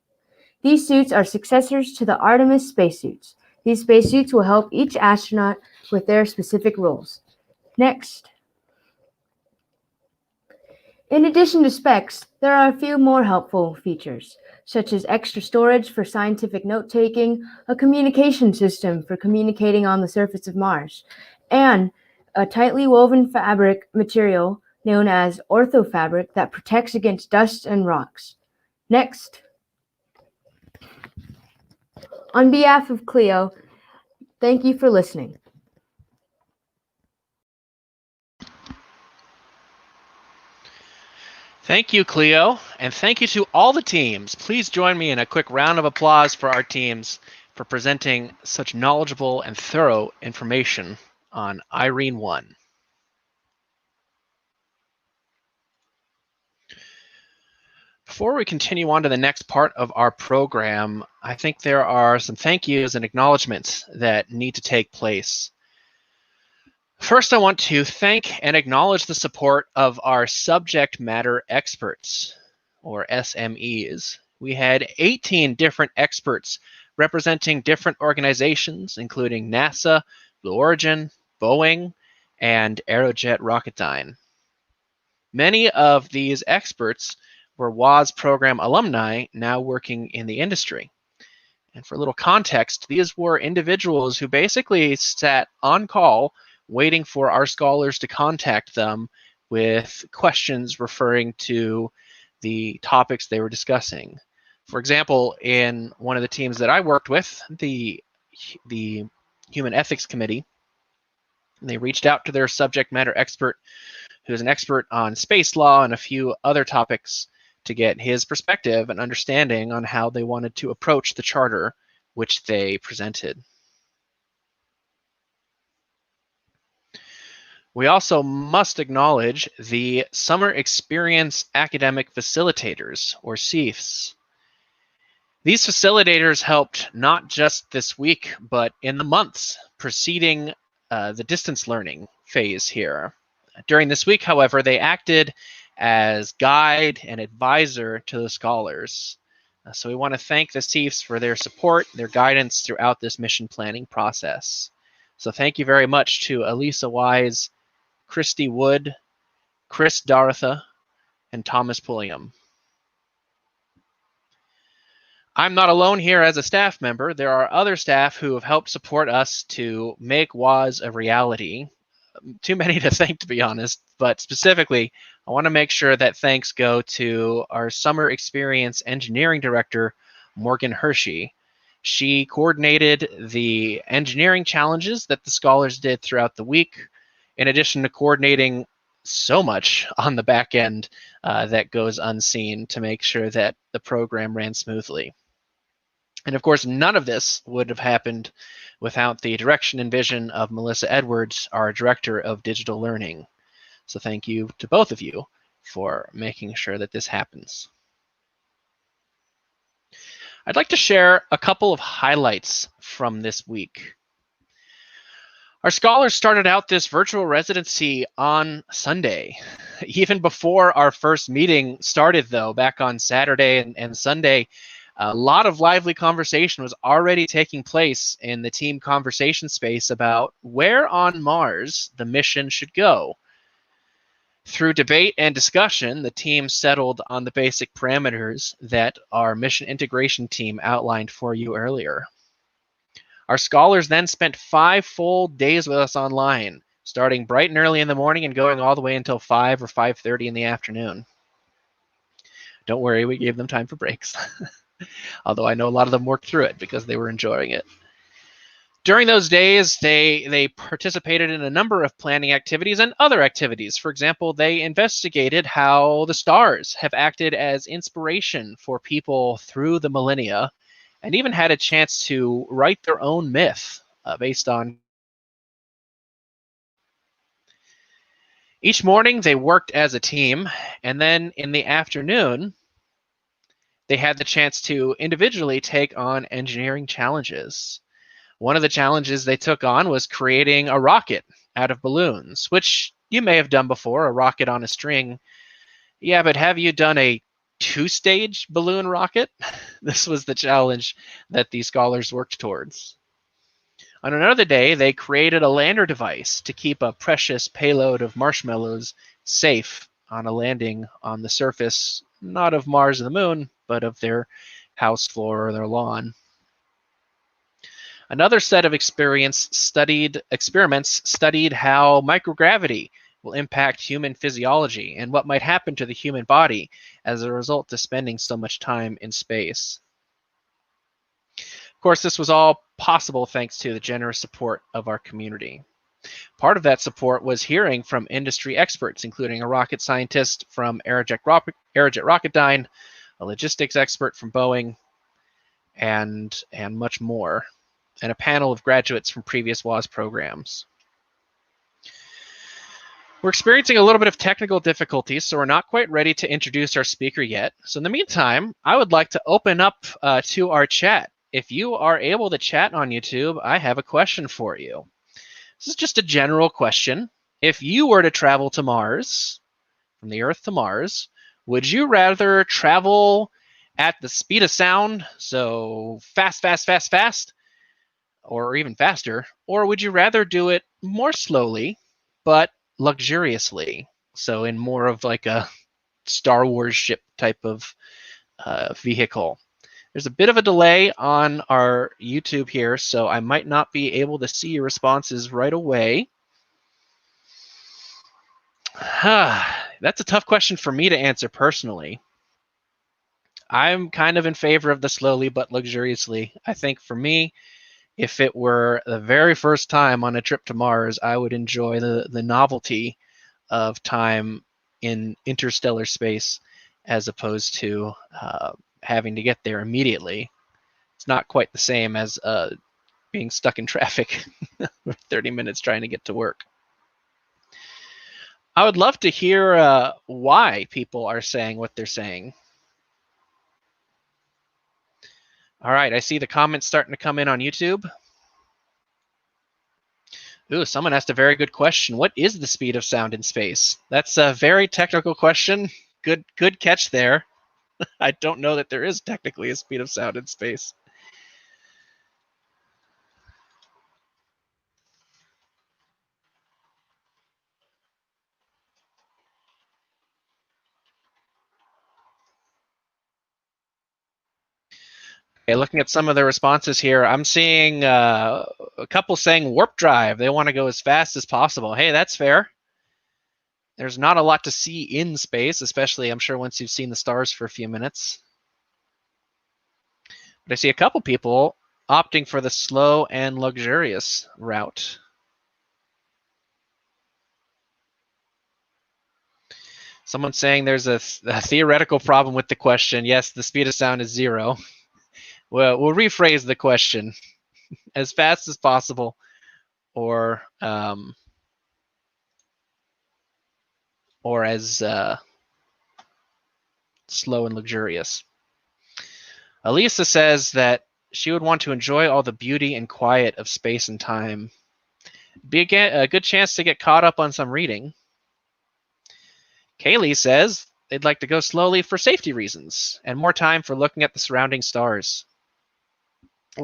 These suits are successors to the Artemis spacesuits. These spacesuits will help each astronaut with their specific roles. Next. In addition to specs, there are a few more helpful features, such as extra storage for scientific note-taking, a communication system for communicating on the surface of Mars, and a tightly woven fabric material known as orthofabric that protects against dust and rocks. Next. On behalf of Cleo, thank you for listening.
Thank you, Cleo, and thank you to all the teams. Please join me in a quick round of applause for our teams for presenting such knowledgeable and thorough information on Irene 1. Before we continue on to the next part of our program, I think there are some thank yous and acknowledgements that need to take place. First, I want to thank and acknowledge the support of our subject matter experts, or SMEs. We had 18 different experts representing different organizations, including NASA, Blue Origin, Boeing, and Aerojet Rocketdyne. Many of these experts were WAS program alumni now working in the industry. And for a little context, these were individuals who basically sat on call waiting for our scholars to contact them with questions referring to the topics they were discussing. For example, in one of the teams that I worked with, the Human Ethics Committee, they reached out to their subject matter expert, who is an expert on space law and a few other topics, to get his perspective and understanding on how they wanted to approach the charter which they presented. We also must acknowledge the Summer Experience Academic Facilitators, or SEAFs. These facilitators helped not just this week, but in the months preceding the distance learning phase here. During this week, however, they acted as guide and advisor to the scholars. So we want to thank the Chiefs for their support, their guidance throughout this mission planning process. So thank you very much to Elisa Wise, Christy Wood, Chris Daratha, and Thomas Pulliam. I'm not alone here as a staff member. There are other staff who have helped support us to make WAS a reality. Too many to thank, to be honest, but specifically, I want to make sure that thanks go to our Summer Experience Engineering Director, Morgan Hershey. She coordinated the engineering challenges that the scholars did throughout the week, in addition to coordinating so much on the back end that goes unseen to make sure that the program ran smoothly. And of course, none of this would have happened without the direction and vision of Melissa Edwards, our Director of Digital Learning. So thank you to both of you for making sure that this happens. I'd like to share a couple of highlights from this week. Our scholars started out this virtual residency on Sunday. Even before our first meeting started, though, back on Saturday and Sunday, a lot of lively conversation was already taking place in the team conversation space about where on Mars the mission should go. Through debate and discussion, the team settled on the basic parameters that our mission integration team outlined for you earlier. Our scholars then spent 5 full days with us online, starting bright and early in the morning and going all the way until 5 or 5:30 in the afternoon. Don't worry, we gave them time for breaks. Although I know a lot of them worked through it because they were enjoying it. During those days, they participated in a number of planning activities and other activities. For example, they investigated how the stars have acted as inspiration for people through the millennia, and even had a chance to write their own myth based on. Each morning, they worked as a team, and then in the afternoon, they had the chance to individually take on engineering challenges. One of the challenges they took on was creating a rocket out of balloons, which you may have done before, a rocket on a string. Yeah, but have you done a 2-stage balloon rocket? This was the challenge that these scholars worked towards. On another day, they created a lander device to keep a precious payload of marshmallows safe on a landing on the surface, not of Mars and the Moon, but of their house floor or their lawn. Another set of experiments studied how microgravity will impact human physiology and what might happen to the human body as a result of spending so much time in space. Of course, this was all possible thanks to the generous support of our community. Part of that support was hearing from industry experts, including a rocket scientist from Aerojet Rocketdyne, a logistics expert from Boeing, and much more, and a panel of graduates from previous WAS programs. We're experiencing a little bit of technical difficulties, so we're not quite ready to introduce our speaker yet. So in the meantime, I would like to open up to our chat. If you are able to chat on YouTube, I have a question for you. This is just a general question. If you were to travel to Mars, from the Earth to Mars, would you rather travel at the speed of sound, so fast, or even faster, or would you rather do it more slowly, but luxuriously, so in more of like a Star Wars ship type of vehicle? There's a bit of a delay on our YouTube here, so I might not be able to see your responses right away. That's a tough question for me to answer personally. I'm kind of in favor of the slowly but luxuriously. I think for me, if it were the very first time on a trip to Mars, I would enjoy the novelty of time in interstellar space as opposed to having to get there immediately. It's not quite the same as being stuck in traffic for 30 minutes trying to get to work. I would love to hear why people are saying what they're saying. All right, I see the comments starting to come in on YouTube. Ooh, someone asked a very good question. What is the speed of sound in space? That's a very technical question. Good catch there. I don't know that there is technically a speed of sound in space. Okay, looking at some of the responses here, I'm seeing a couple saying warp drive. They want to go as fast as possible. Hey, that's fair. There's not a lot to see in space, especially, I'm sure, once you've seen the stars for a few minutes. But I see a couple people opting for the slow and luxurious route. Someone's saying there's a theoretical problem with the question. Yes, the speed of sound is 0. Well, we'll rephrase the question: as fast as possible, or as slow and luxurious. Elisa says that she would want to enjoy all the beauty and quiet of space and time. Be a good chance to get caught up on some reading. Kaylee says they'd like to go slowly for safety reasons and more time for looking at the surrounding stars.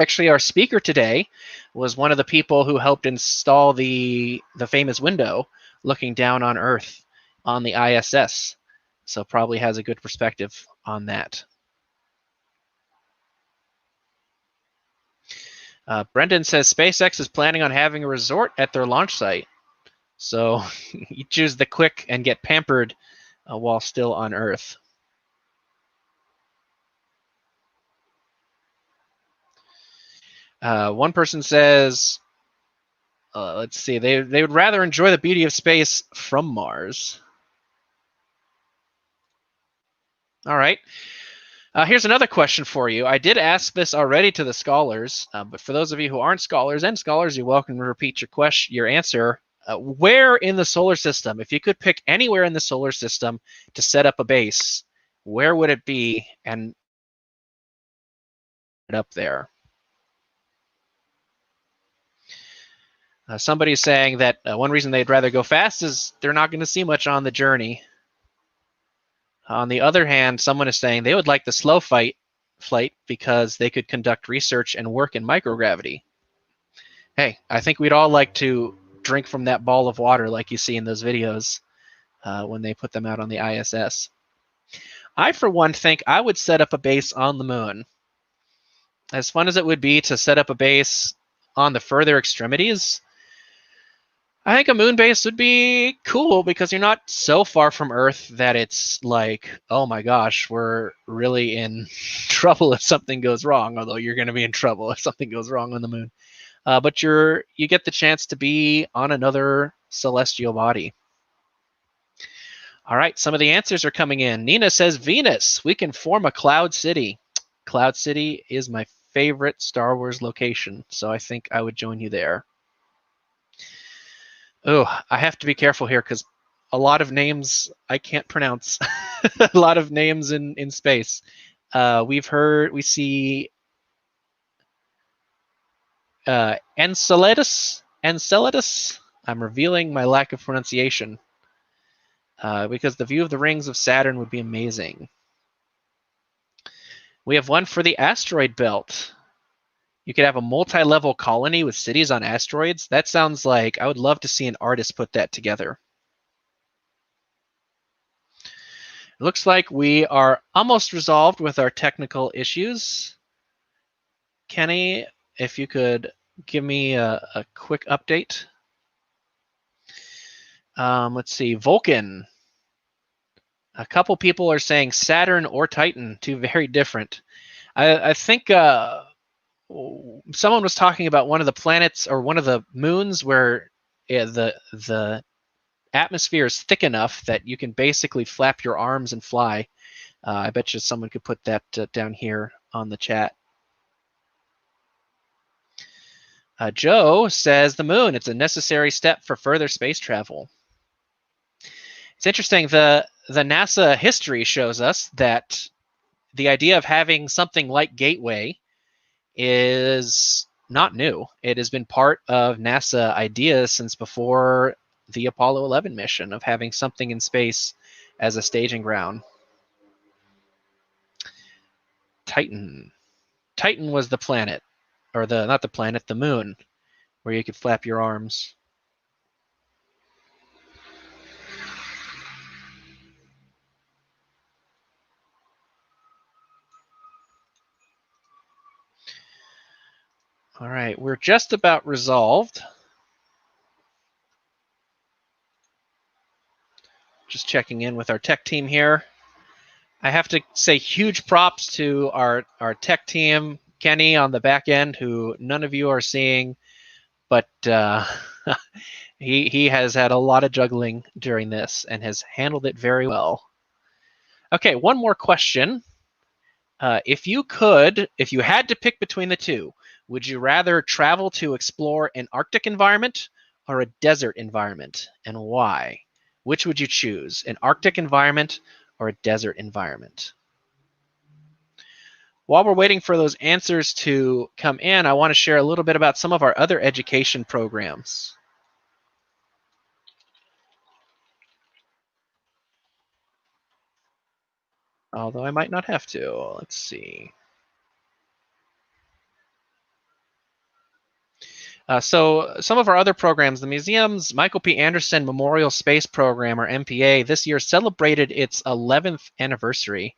Actually, our speaker today was one of the people who helped install the famous window looking down on Earth on the ISS, so probably has a good perspective on that. Brendan says SpaceX is planning on having a resort at their launch site, so you choose the quick and get pampered while still on Earth. One person says, let's see, they would rather enjoy the beauty of space from Mars. All right. Here's another question for you. I did ask this already to the scholars, but for those of you who aren't scholars and scholars, you're welcome to repeat your answer. Where in the solar system, if you could pick anywhere in the solar system to set up a base, where would it be and up there? Somebody's saying that one reason they'd rather go fast is they're not going to see much on the journey. On the other hand, someone is saying they would like the slow flight because they could conduct research and work in microgravity. Hey, I think we'd all like to drink from that ball of water like you see in those videos when they put them out on the ISS. I, for one, think I would set up a base on the moon. As fun as it would be to set up a base on the further extremities, I think a moon base would be cool because you're not so far from Earth that it's like, oh my gosh, we're really in trouble if something goes wrong, although you're going to be in trouble if something goes wrong on the moon. But you get the chance to be on another celestial body. All right, some of the answers are coming in. Nina says Venus. We can form a Cloud City. Cloud City is my favorite Star Wars location, so I think I would join you there. Oh, I have to be careful here because a lot of names I can't pronounce. A lot of names in space. We see Enceladus. I'm revealing my lack of pronunciation because the view of the rings of Saturn would be amazing. We have one for the asteroid belt. You could have a multi-level colony with cities on asteroids. That sounds like I would love to see an artist put that together. It looks like we are almost resolved with our technical issues. Kenny, if you could give me a quick update. Let's see, Vulcan. A couple people are saying Saturn or Titan, two very different. I think someone was talking about one of the planets or one of the moons where the atmosphere is thick enough that you can basically flap your arms and fly. I bet you someone could put that down here on the chat. Joe says the moon. It's a necessary step for further space travel. It's interesting. The NASA history shows us that the idea of having something like Gateway is not new. It has been part of NASA ideas since before the Apollo 11 mission of having something in space as a staging ground. Titan. Titan was the planet, or not the planet, the moon, where you could flap your arms. All right, we're just about resolved. Just checking in with our tech team here. I have to say huge props to our tech team, Kenny on the back end, who none of you are seeing, but he has had a lot of juggling during this and has handled it very well. Okay, one more question. If you had to pick between the two, would you rather travel to explore an Arctic environment or a desert environment, and why? Which would you choose, an Arctic environment or a desert environment? While we're waiting for those answers to come in, I want to share a little bit about some of our other education programs. Although I might not have to. Let's see. So some of our other programs, the museum's Michael P. Anderson Memorial Space Program, or MPA, this year celebrated its 11th anniversary.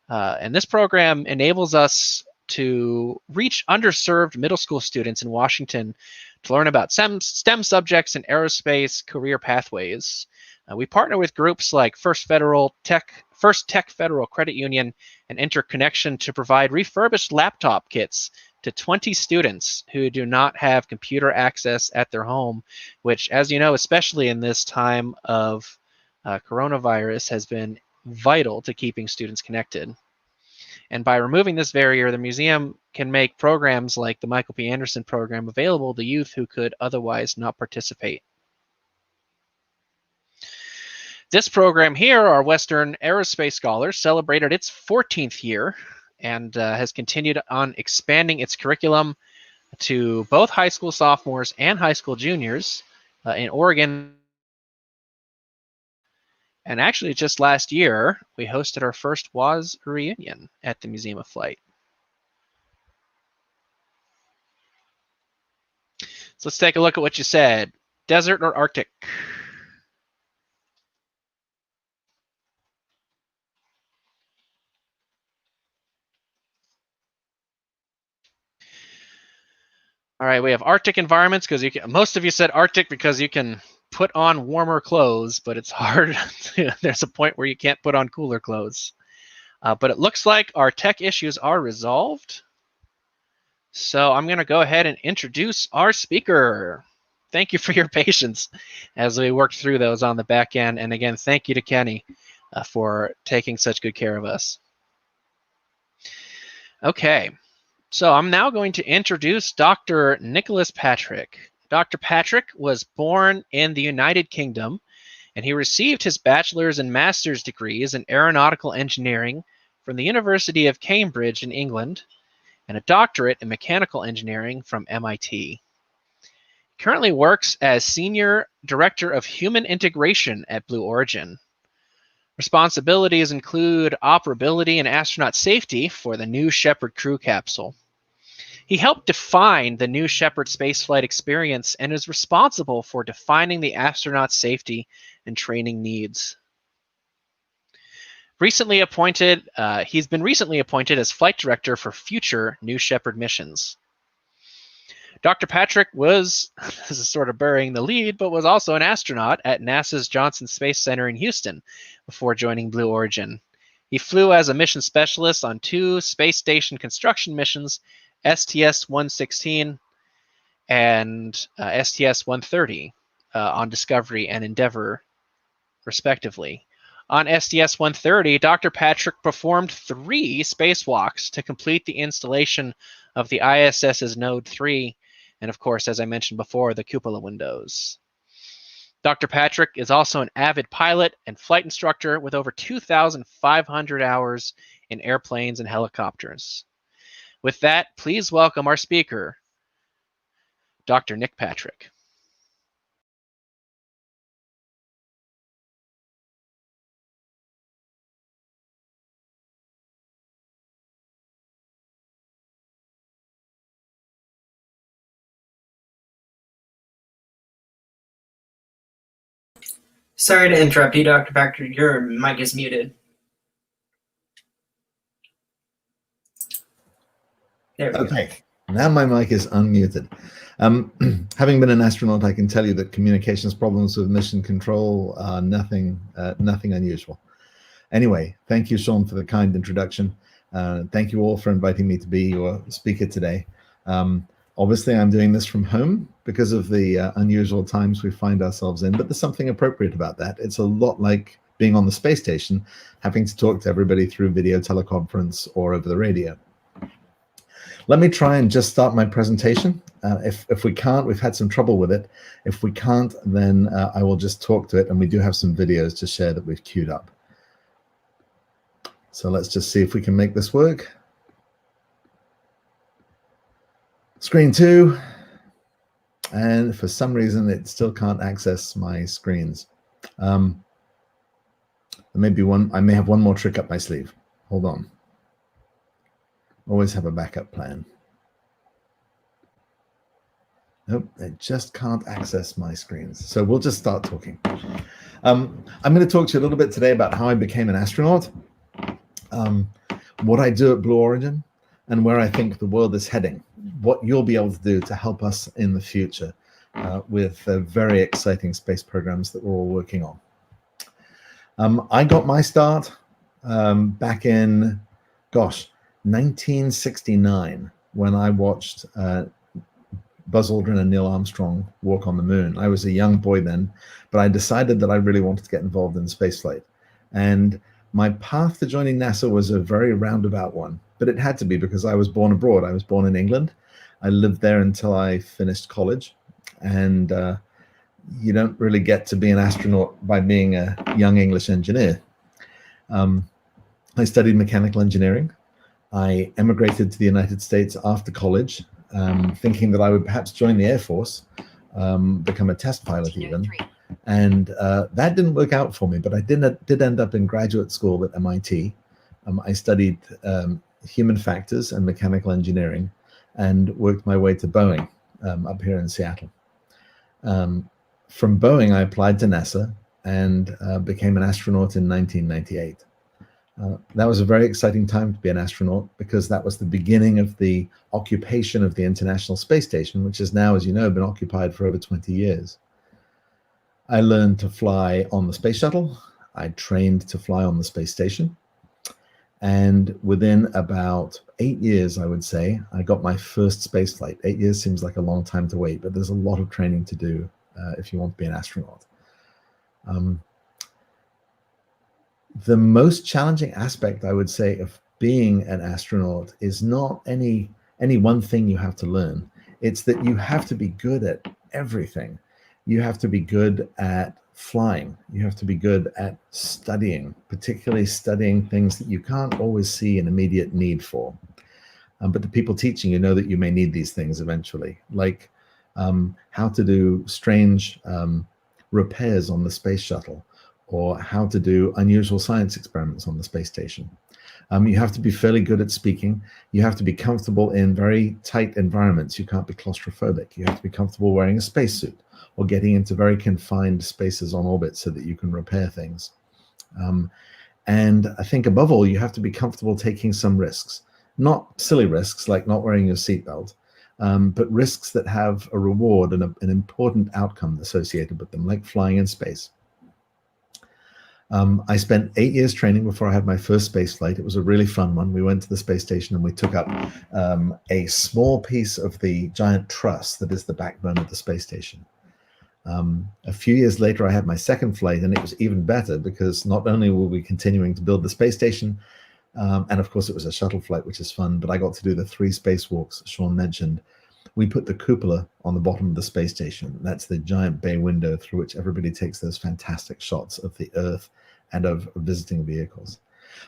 And this program enables us to reach underserved middle school students in Washington to learn about STEM subjects and aerospace career pathways. We partner with groups like First Tech Federal Credit Union and Interconnection to provide refurbished laptop kits to 20 students who do not have computer access at their home, which, as you know, especially in this time of coronavirus, has been vital to keeping students connected. And by removing this barrier, the museum can make programs like the Michael P. Anderson program available to youth who could otherwise not participate. This program here, our Western Aerospace Scholar, celebrated its 14th year and has continued on expanding its curriculum to both high school sophomores and high school juniors in Oregon. And actually, just last year, we hosted our first WAS reunion at the Museum of Flight. So let's take a look at what you said. Desert or Arctic? All right, we have Arctic environments because most of you said Arctic because you can put on warmer clothes, but it's hard. There's a point where you can't put on cooler clothes. But it looks like our tech issues are resolved. So I'm going to go ahead and introduce our speaker. Thank you for your patience as we worked through those on the back end. And again, thank you to Kenny for taking such good care of us. Okay. So I'm now going to introduce Dr. Nicholas Patrick. Dr. Patrick was born in the United Kingdom, and he received his bachelor's and master's degrees in aeronautical engineering from the University of Cambridge in England, and a doctorate in mechanical engineering from MIT. He currently works as Senior Director of Human Integration at Blue Origin. Responsibilities include operability and astronaut safety for the New Shepard crew capsule. He helped define the New Shepard spaceflight experience and is responsible for defining the astronaut safety and training needs. He's been recently appointed as flight director for future New Shepard missions. Dr. Patrick this is sort of burying the lead, but was also an astronaut at NASA's Johnson Space Center in Houston before joining Blue Origin. He flew as a mission specialist on 2 space station construction missions, STS-116 and STS-130 on Discovery and Endeavour, respectively. On STS-130, Dr. Patrick performed 3 spacewalks to complete the installation of the ISS's Node 3, and of course, as I mentioned before, the cupola windows. Dr. Patrick is also an avid pilot and flight instructor with over 2,500 hours in airplanes and helicopters. With that, please welcome our speaker, Dr. Nick Patrick.
Sorry to interrupt you, Dr. Patrick. Your mic is muted. There we go.
Okay, now my mic is unmuted. Having been an astronaut, I can tell you that communications problems with mission control are nothing unusual. Anyway, thank you, Sean, for the kind introduction. Thank you all for inviting me to be your speaker today. Obviously, I'm doing this from home because of the unusual times we find ourselves in, but there's something appropriate about that. It's a lot like being on the space station, having to talk to everybody through video teleconference or over the radio. Let me try and just start my presentation. If we can't, we've had some trouble with it. If we can't, then I will just talk to it, and we do have some videos to share that we've queued up. So let's just see if we can make this work. Screen 2, and for some reason it still can't access my screens. Maybe I may have one more trick up my sleeve. Hold on. Always have a backup plan. Nope, it just can't access my screens. So we'll just start talking. I'm going to talk to you a little bit today about how I became an astronaut, what I do at Blue Origin, and where I think the world is heading, what you'll be able to do to help us in the future with very exciting space programs that we're all working on. I got my start back in, 1969, when I watched Buzz Aldrin and Neil Armstrong walk on the moon. I was a young boy then, but I decided that I really wanted to get involved in spaceflight. And my path to joining NASA was a very roundabout one, but it had to be because I was born abroad. I was born in England. I lived there until I finished college. And you don't really get to be an astronaut by being a young English engineer. I studied mechanical engineering. I emigrated to the United States after college, thinking that I would perhaps join the Air Force, become a test pilot even. And that didn't work out for me, but I did end up in graduate school at MIT. I studied human factors and mechanical engineering and worked my way to Boeing up here in Seattle. From Boeing, I applied to NASA and became an astronaut in 1998. That was a very exciting time to be an astronaut because that was the beginning of the occupation of the International Space Station, which has now, as you know, been occupied for over 20 years. I learned to fly on the space shuttle. I trained to fly on the space station. And within about 8 years, I would say, I got my first space flight. 8 years seems like a long time to wait, but there's a lot of training to do if you want to be an astronaut. The most challenging aspect, I would say, of being an astronaut is not any one thing you have to learn. It's that you have to be good at everything. You have to be good at flying. You have to be good at studying, particularly studying things that you can't always see an immediate need for. But the people teaching you know that you may need these things eventually, like how to do strange repairs on the space shuttle, or how to do unusual science experiments on the space station. You have to be fairly good at speaking. You have to be comfortable in very tight environments. You can't be claustrophobic. You have to be comfortable wearing a spacesuit or getting into very confined spaces on orbit so that you can repair things. And I think above all, you have to be comfortable taking some risks, not silly risks like not wearing your seatbelt, but risks that have a reward and an important outcome associated with them, like flying in space. I spent 8 years training before I had my first space flight. It was a really fun one. We went to the space station and we took up a small piece of the giant truss that is the backbone of the space station. A few years later, I had my second flight, and it was even better because not only were we continuing to build the space station, and of course it was a shuttle flight, which is fun, but I got to do the 3 spacewalks Sean mentioned. We put the cupola on the bottom of the space station. That's the giant bay window through which everybody takes those fantastic shots of the Earth and of visiting vehicles.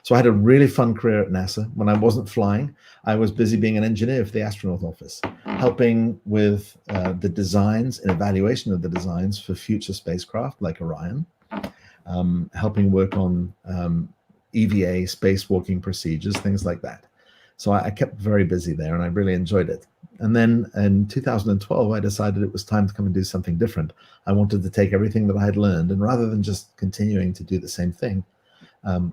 So I had a really fun career at NASA. When I wasn't flying, I was busy being an engineer for the astronaut office, helping with the designs and evaluation of the designs for future spacecraft like Orion, helping work on EVA, spacewalking procedures, things like that. So I kept very busy there, and I really enjoyed it. And then in 2012, I decided it was time to come and do something different. I wanted to take everything that I had learned, and rather than just continuing to do the same thing,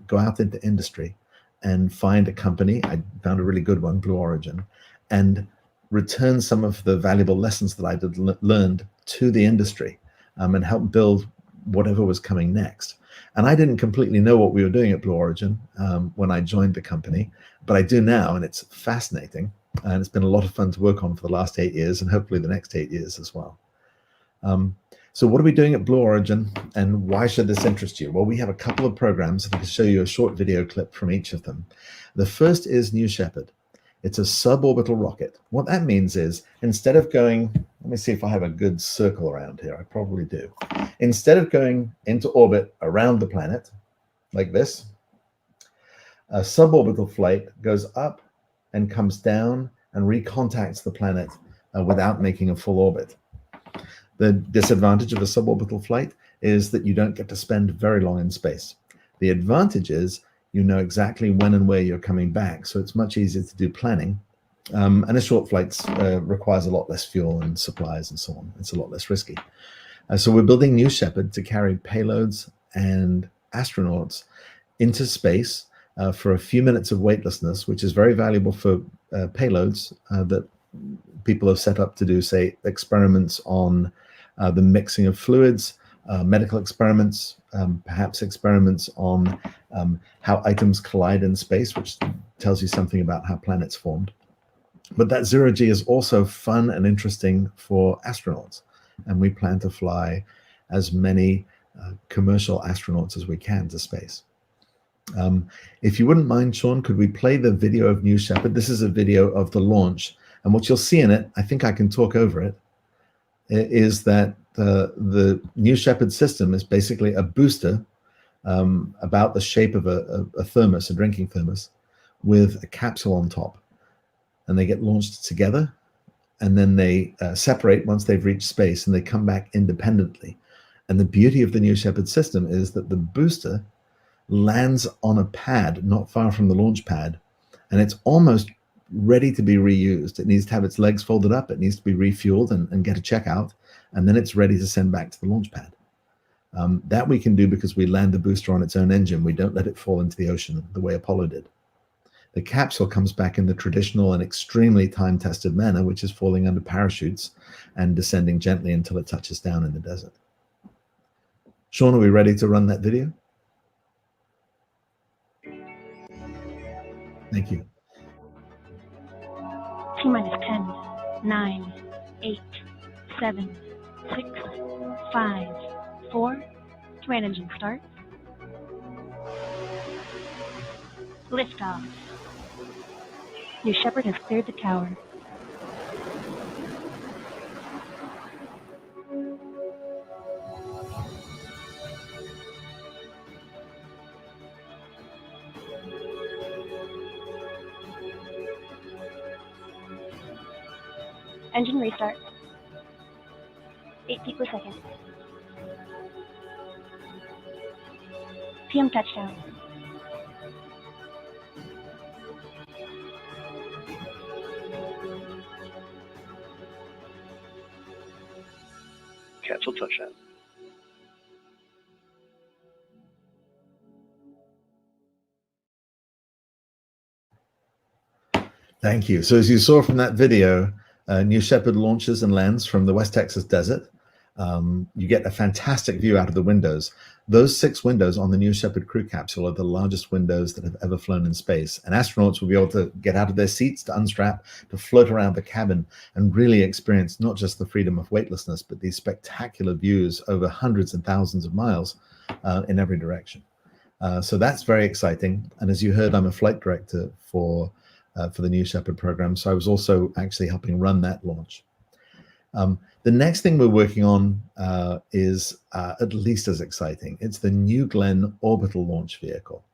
go out into industry and find a company. I found a really good one, Blue Origin, and return some of the valuable lessons that I had learned to the industry, and help build whatever was coming next. And I didn't completely know what we were doing at Blue Origin when I joined the company, but I do now, and it's fascinating. And it's been a lot of fun to work on for the last 8 years, and hopefully the next 8 years as well. So what are we doing at Blue Origin, and why should this interest you? Well, we have a couple of programs, and I can show you a short video clip from each of them. The first is New Shepard. It's a suborbital rocket. What that means is, instead of going, let me see if I have a good circle around here. I probably do. Instead of going into orbit around the planet, like this, a suborbital flight goes up and comes down and recontacts the planet without making a full orbit. The disadvantage of a suborbital flight is that you don't get to spend very long in space. The advantage is you know exactly when and where you're coming back, so it's much easier to do planning. And a short flight requires a lot less fuel and supplies and so on. It's a lot less risky. So we're building New Shepard to carry payloads and astronauts into space for a few minutes of weightlessness, which is very valuable for payloads that people have set up to do, say, experiments on the mixing of fluids, medical experiments, perhaps experiments on how items collide in space, which tells you something about how planets formed. But that zero-G is also fun and interesting for astronauts, and we plan to fly as many commercial astronauts as we can to space. If you wouldn't mind, Sean, could we play the video of New Shepard? This is a video of the launch, and what you'll see in it, I think I can talk over it, is that the New Shepard system is basically a booster about the shape of a thermos, a drinking thermos, with a capsule on top. And they get launched together, and then they separate once they've reached space, and they come back independently. And the beauty of the New Shepard system is that the booster lands on a pad not far from the launch pad, and it's almost ready to be reused. It needs to have its legs folded up, it needs to be refueled and get a checkout, and then it's ready to send back to the launch pad. That we can do because we land the booster on its own engine. We don't let it fall into the ocean the way Apollo did. The capsule comes back in the traditional and extremely time-tested manner, which is falling under parachutes and descending gently until it touches down in the desert. Sean, are we ready to run that video? Thank you.
T-minus 10, 9, 8, 7, 6, 5, 4, command engine start. Liftoff. New Shepard has cleared the tower. Engine restart. 8 feet per second. PM touchdown.
Cancel touchdown.
Thank you. So as you saw from that video, New Shepard launches and lands from the West Texas desert. You get a fantastic view out of the windows. Those 6 windows on the New Shepard crew capsule are the largest windows that have ever flown in space. And astronauts will be able to get out of their seats, to unstrap, to float around the cabin and really experience not just the freedom of weightlessness, but these spectacular views over hundreds and thousands of miles in every direction. So that's very exciting. And as you heard, I'm a flight director for the New Shepard program. So I was also actually helping run that launch. The next thing we're working on is at least as exciting. It's the New Glenn orbital launch vehicle.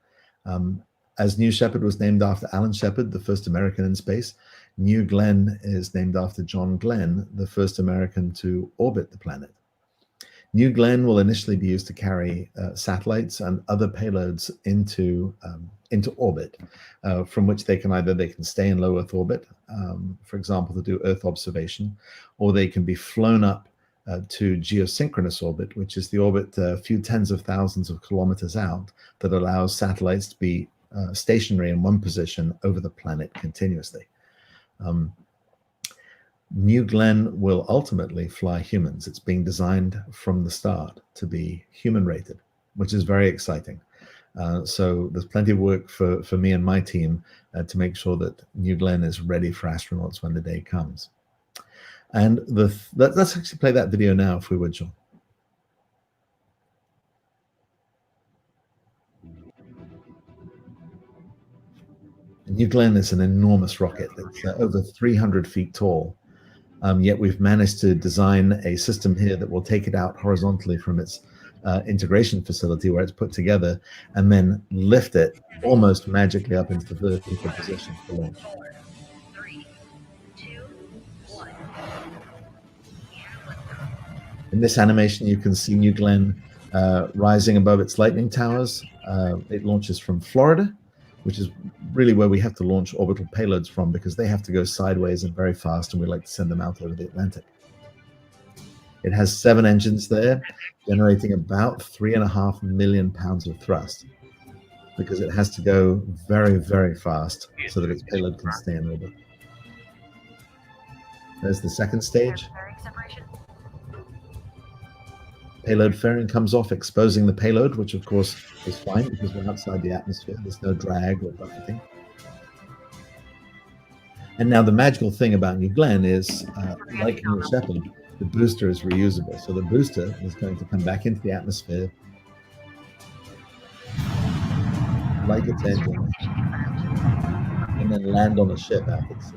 As New Shepard was named after Alan Shepard, the first American in space, New Glenn is named after John Glenn, the first American to orbit the planet. New Glenn will initially be used to carry satellites and other payloads into orbit, from which they can stay in low Earth orbit, for example, to do Earth observation, or they can be flown up to geosynchronous orbit, which is the orbit a few tens of thousands of kilometers out that allows satellites to be stationary in one position over the planet continuously. New Glenn will ultimately fly humans. It's being designed from the start to be human rated, which is very exciting. So there's plenty of work for me and my team to make sure that New Glenn is ready for astronauts when the day comes. And let's actually play that video now, if we would, John. New Glenn is an enormous rocket. It's over 300 feet tall. Yet we've managed to design a system here that will take it out horizontally from its integration facility where it's put together, and then lift it almost magically up into the vertical position for launch.
3, 2, 1.
In this animation, you can see New Glenn rising above its lightning towers. It launches from Florida, which is really where we have to launch orbital payloads from, because they have to go sideways and very fast, and we like to send them out over the Atlantic. It has 7 engines there, generating about 3.5 million pounds of thrust, because it has to go very, very fast so that its payload can stay in orbit. There's the second stage. Payload fairing comes off, exposing the payload, which of course is fine because we're outside the atmosphere. There's no drag or buffeting. And now the magical thing about New Glenn is, like New Shepard, the booster is reusable. So the booster is going to come back into the atmosphere like its engine, and then land on a ship out at sea.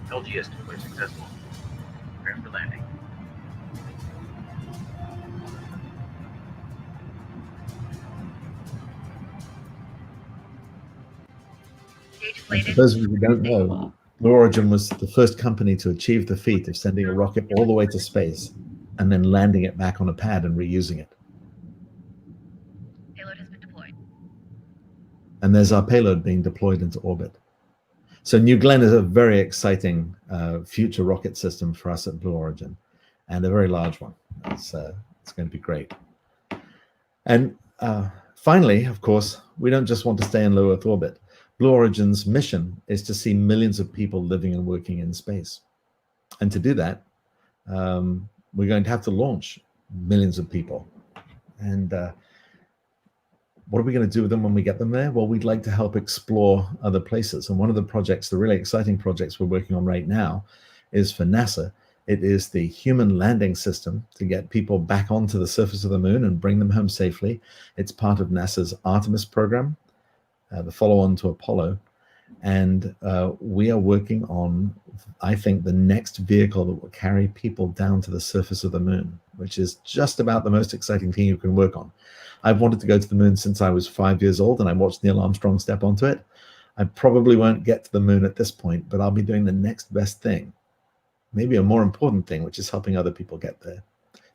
LGS deploy successful. Prepare for landing.
And for those of you who don't know, Blue Origin was the first company to achieve the feat of sending a rocket all the way to space and then landing it back on a pad and reusing it.
Payload has been deployed.
And there's our payload being deployed into orbit. So New Glenn is a very exciting future rocket system for us at Blue Origin, and a very large one. It's going to be great. And finally, of course, we don't just want to stay in low Earth orbit. Blue Origin's mission is to see millions of people living and working in space. And to do that, we're going to have to launch millions of people. And what are we going to do with them when we get them there? Well, we'd like to help explore other places. And one of the projects, the really exciting projects we're working on right now, is for NASA. It is the human landing system to get people back onto the surface of the moon and bring them home safely. It's part of NASA's Artemis program, the follow-on to Apollo. And we are working on, I think, the next vehicle that will carry people down to the surface of the moon, which is just about the most exciting thing you can work on. I've wanted to go to the moon since I was 5 years old, and I watched Neil Armstrong step onto it. I probably won't get to the moon at this point, but I'll be doing the next best thing, maybe a more important thing, which is helping other people get there.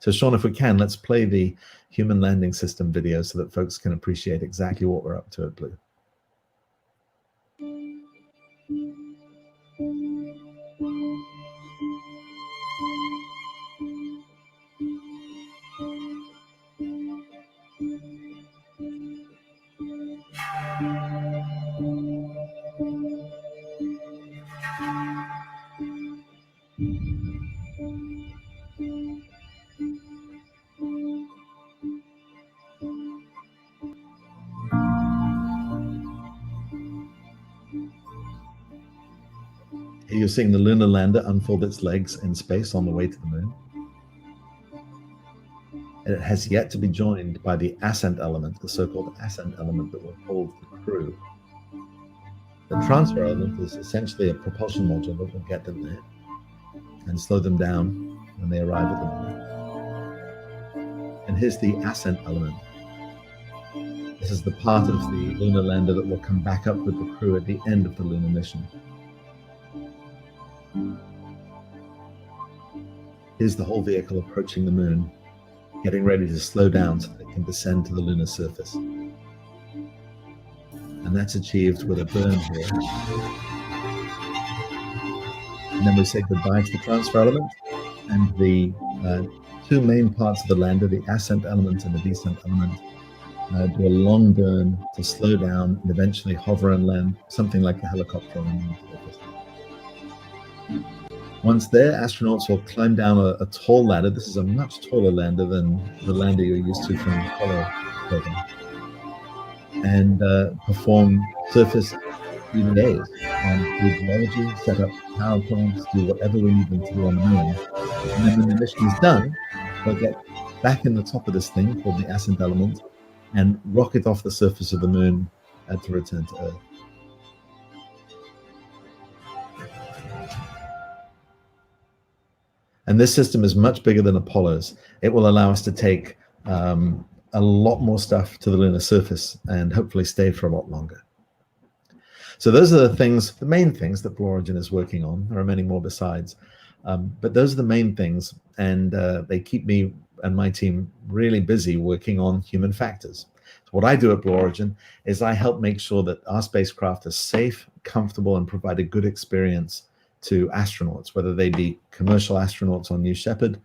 So Sean, if we can, let's play the human landing system video so that folks can appreciate exactly what we're up to at Blue. Here you're seeing the lunar lander unfold its legs in space on the way to the moon. And it has yet to be joined by the ascent element, the so-called ascent element that will hold the crew. The transfer element is essentially a propulsion module that will get them there and slow them down when they arrive at the moon. And here's the ascent element. This is the part of the lunar lander that will come back up with the crew at the end of the lunar mission. Here's the whole vehicle approaching the moon, getting ready to slow down so that it can descend to the lunar surface. And that's achieved with a burn here. And then we say goodbye to the transfer element and the two main parts of the lander, the ascent element and the descent element, do a long burn to slow down and eventually hover and land, something like a helicopter on the moon. Once there, astronauts will climb down a tall ladder. This is a much taller lander than the lander you're used to from the Apollo program, and perform surface EVAs and do geology, set up power plants, do whatever we need them to do on the moon. And then when the mission is done, they'll get back in the top of this thing called the ascent element and rocket off the surface of the moon to return to Earth. And this system is much bigger than Apollo's. It will allow us to take a lot more stuff to the lunar surface and hopefully stay for a lot longer. So those are the things, the main things that Blue Origin is working on. There are many more besides, but those are the main things, and they keep me and my team really busy working on human factors. So what I do at Blue Origin is I help make sure that our spacecraft is safe, comfortable, and provide a good experience to astronauts, whether they be commercial astronauts on New Shepard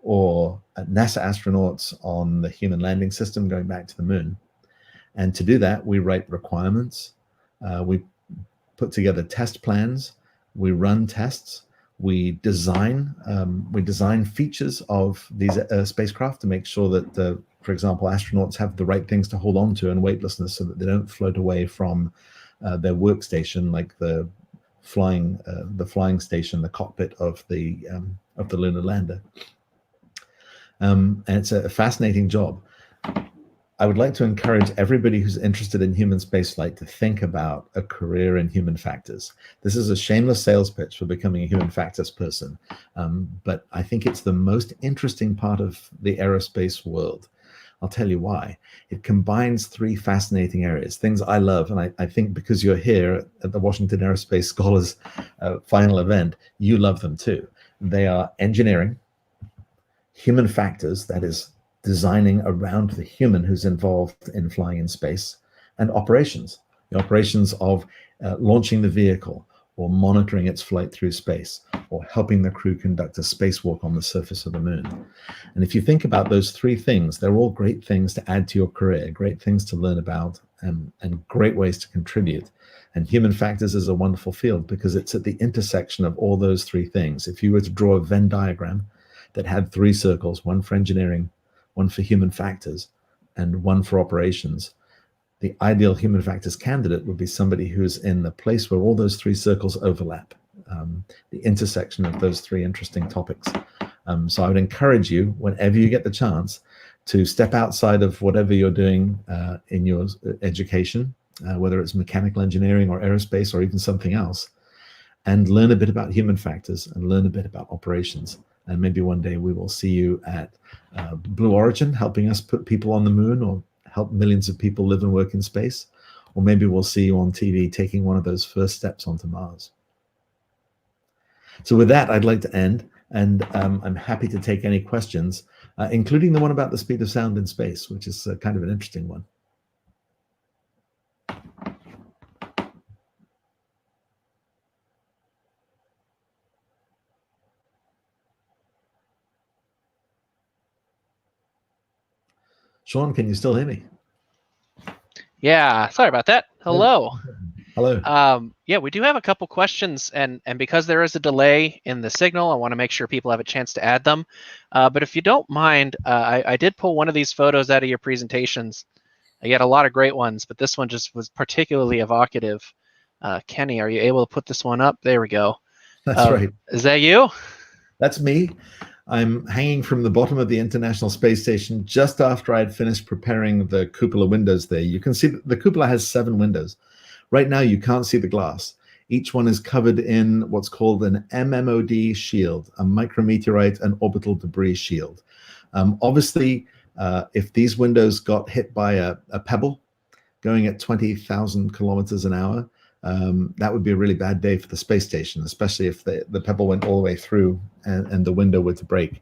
or NASA astronauts on the human landing system going back to the moon. And to do that, we write requirements, we put together test plans, we run tests, we design features of these spacecraft to make sure that, for example, astronauts have the right things to hold on to in weightlessness so that they don't float away from their workstation, like the flying station, the cockpit of the lunar lander. And it's a fascinating job. I would like to encourage everybody who's interested in human spaceflight to think about a career in human factors. This is a shameless sales pitch for becoming a human factors person, but I think it's the most interesting part of the aerospace world. I'll tell you why. It combines three fascinating areas, things I love, and I think because you're here at the Washington Aerospace Scholars final event, you love them too. They are engineering, human factors, that is designing around the human who's involved in flying in space, and operations, the operations of launching the vehicle or monitoring its flight through space or helping the crew conduct a spacewalk on the surface of the moon. And if you think about those three things, they're all great things to add to your career, great things to learn about, and great ways to contribute. And human factors is a wonderful field because it's at the intersection of all those three things. If you were to draw a Venn diagram that had three circles, one for engineering, one for human factors, and one for operations, the ideal human factors candidate would be somebody who's in the place where all those three circles overlap, the intersection of those three interesting topics. So I would encourage you, whenever you get the chance, to step outside of whatever you're doing in your education, whether it's mechanical engineering or aerospace or even something else, and learn a bit about human factors and learn a bit about operations. And maybe one day we will see you at Blue Origin, helping us put people on the moon or help millions of people live and work in space. Or maybe we'll see you on TV taking one of those first steps onto Mars. So with that, I'd like to end, and I'm happy to take any questions, including the one about the speed of sound in space, which is kind of an interesting one. Sean, can you still hear me?
Yeah, sorry about that. Hello.
Hello.
Yeah, we do have a couple questions, and because there is a delay in the signal, I want to make sure people have a chance to add them. But if you don't mind, I did pull one of these photos out of your presentations. You had a lot of great ones, but this one just was particularly evocative. Kenny, are you able to put this one up? There we go.
That's right.
Is that you?
That's me. I'm hanging from the bottom of the International Space Station just after I had finished preparing the cupola windows there. You can see that the cupola has 7 windows. Right now, you can't see the glass. Each one is covered in what's called an MMOD shield, a micrometeorite and orbital debris shield. Obviously, if these windows got hit by a pebble going at 20,000 kilometers an hour, that would be a really bad day for the space station, especially if the pebble went all the way through and the window were to break.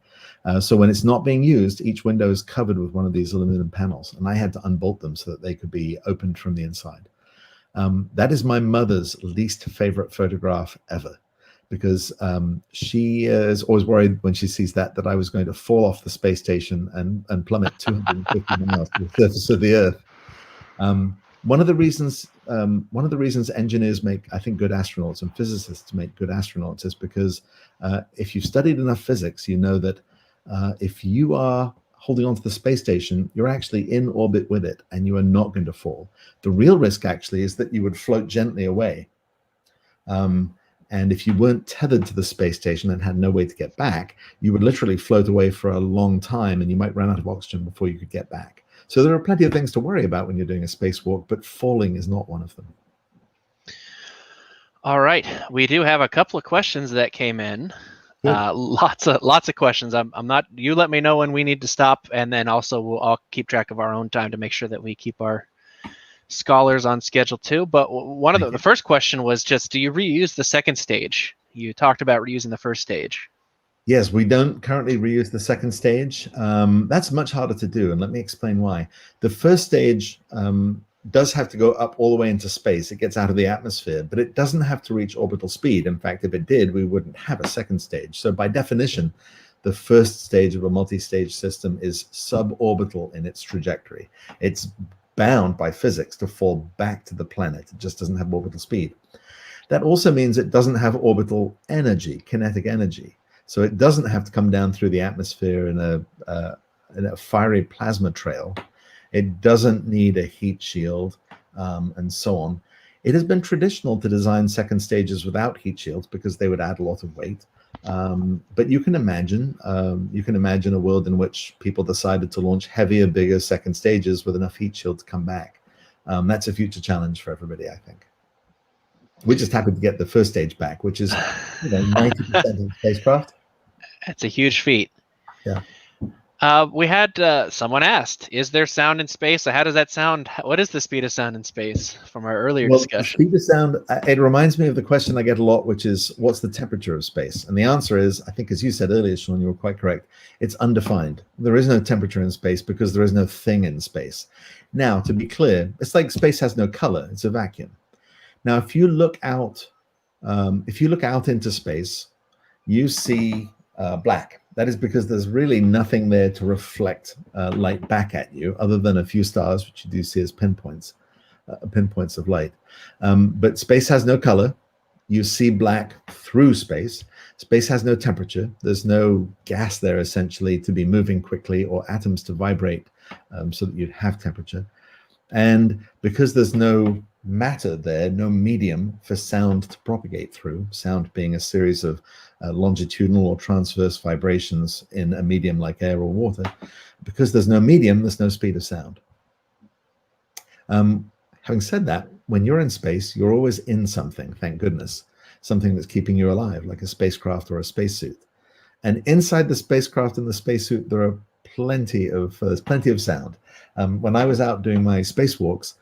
So when it's not being used, each window is covered with one of these aluminum panels, and I had to unbolt them so that they could be opened from the inside. That is my mother's least favorite photograph ever, because she is always worried when she sees that I was going to fall off the space station and plummet 250 miles to the surface of the Earth. One of the reasons engineers make, I think, good astronauts, and physicists make good astronauts, is because if you've studied enough physics, you know that if you are holding onto the space station, you're actually in orbit with it, and you are not going to fall. The real risk actually is that you would float gently away. And if you weren't tethered to the space station and had no way to get back, you would literally float away for a long time, and you might run out of oxygen before you could get back. So there are plenty of things to worry about when you're doing a spacewalk, but falling is not one of them.
All right, we do have a couple of questions that came in. Lots of questions. I'm not. You let me know when we need to stop, and then also I'll keep track of our own time to make sure that we keep our scholars on schedule too. But one of the first question was just, do you reuse the second stage? You talked about reusing the first stage.
Yes, we don't currently reuse the second stage. That's much harder to do, and let me explain why. The first stage does have to go up all the way into space. It gets out of the atmosphere, but it doesn't have to reach orbital speed. In fact, if it did, we wouldn't have a second stage. So by definition, the first stage of a multi-stage system is suborbital in its trajectory. It's bound by physics to fall back to the planet. It just doesn't have orbital speed. That also means it doesn't have orbital energy, kinetic energy. So it doesn't have to come down through the atmosphere in a fiery plasma trail. It doesn't need a heat shield, and so on. It has been traditional to design second stages without heat shields because they would add a lot of weight. But you can imagine a world in which people decided to launch heavier, bigger second stages with enough heat shield to come back. That's a future challenge for everybody, I think. We're just happy to get the first stage back, which is 90% of the spacecraft.
That's a huge feat.
Yeah.
We had someone asked, is there sound in space? How does that sound? What is the speed of sound in space from our earlier discussion?
The speed of sound, it reminds me of the question I get a lot, which is, what's the temperature of space? And the answer is, I think as you said earlier, Sean, you were quite correct. It's undefined. There is no temperature in space because there is no thing in space. Now, to be clear, it's like space has no color. It's a vacuum. Now, if you look out into space, you see black. That is because there's really nothing there to reflect light back at you, other than a few stars, which you do see as pinpoints of light. But space has no color. You see black through space. Space has no temperature. There's no gas there, essentially, to be moving quickly or atoms to vibrate so that you'd have temperature. And because there's no matter there, no medium for sound to propagate through, sound being a series of longitudinal or transverse vibrations in a medium like air or water, because there's no medium, there's no speed of sound. Having said that, when you're in space, you're always in something, thank goodness, something that's keeping you alive, like a spacecraft or a spacesuit. And inside the spacecraft and the spacesuit, there are plenty of sound. When I was out doing my spacewalks,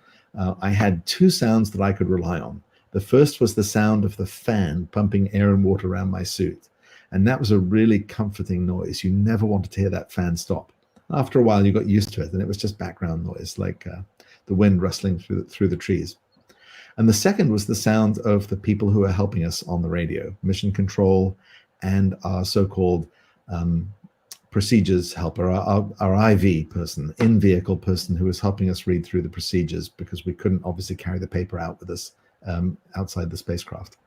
I had two sounds that I could rely on. The first was the sound of the fan pumping air and water around my suit. And that was a really comforting noise. You never wanted to hear that fan stop. After a while, you got used to it, and it was just background noise, like the wind rustling through the trees. And the second was the sound of the people who are helping us on the radio, mission control, and our so-called procedures helper, our IV person, in-vehicle person who was helping us read through the procedures, because we couldn't obviously carry the paper out with us outside the spacecraft.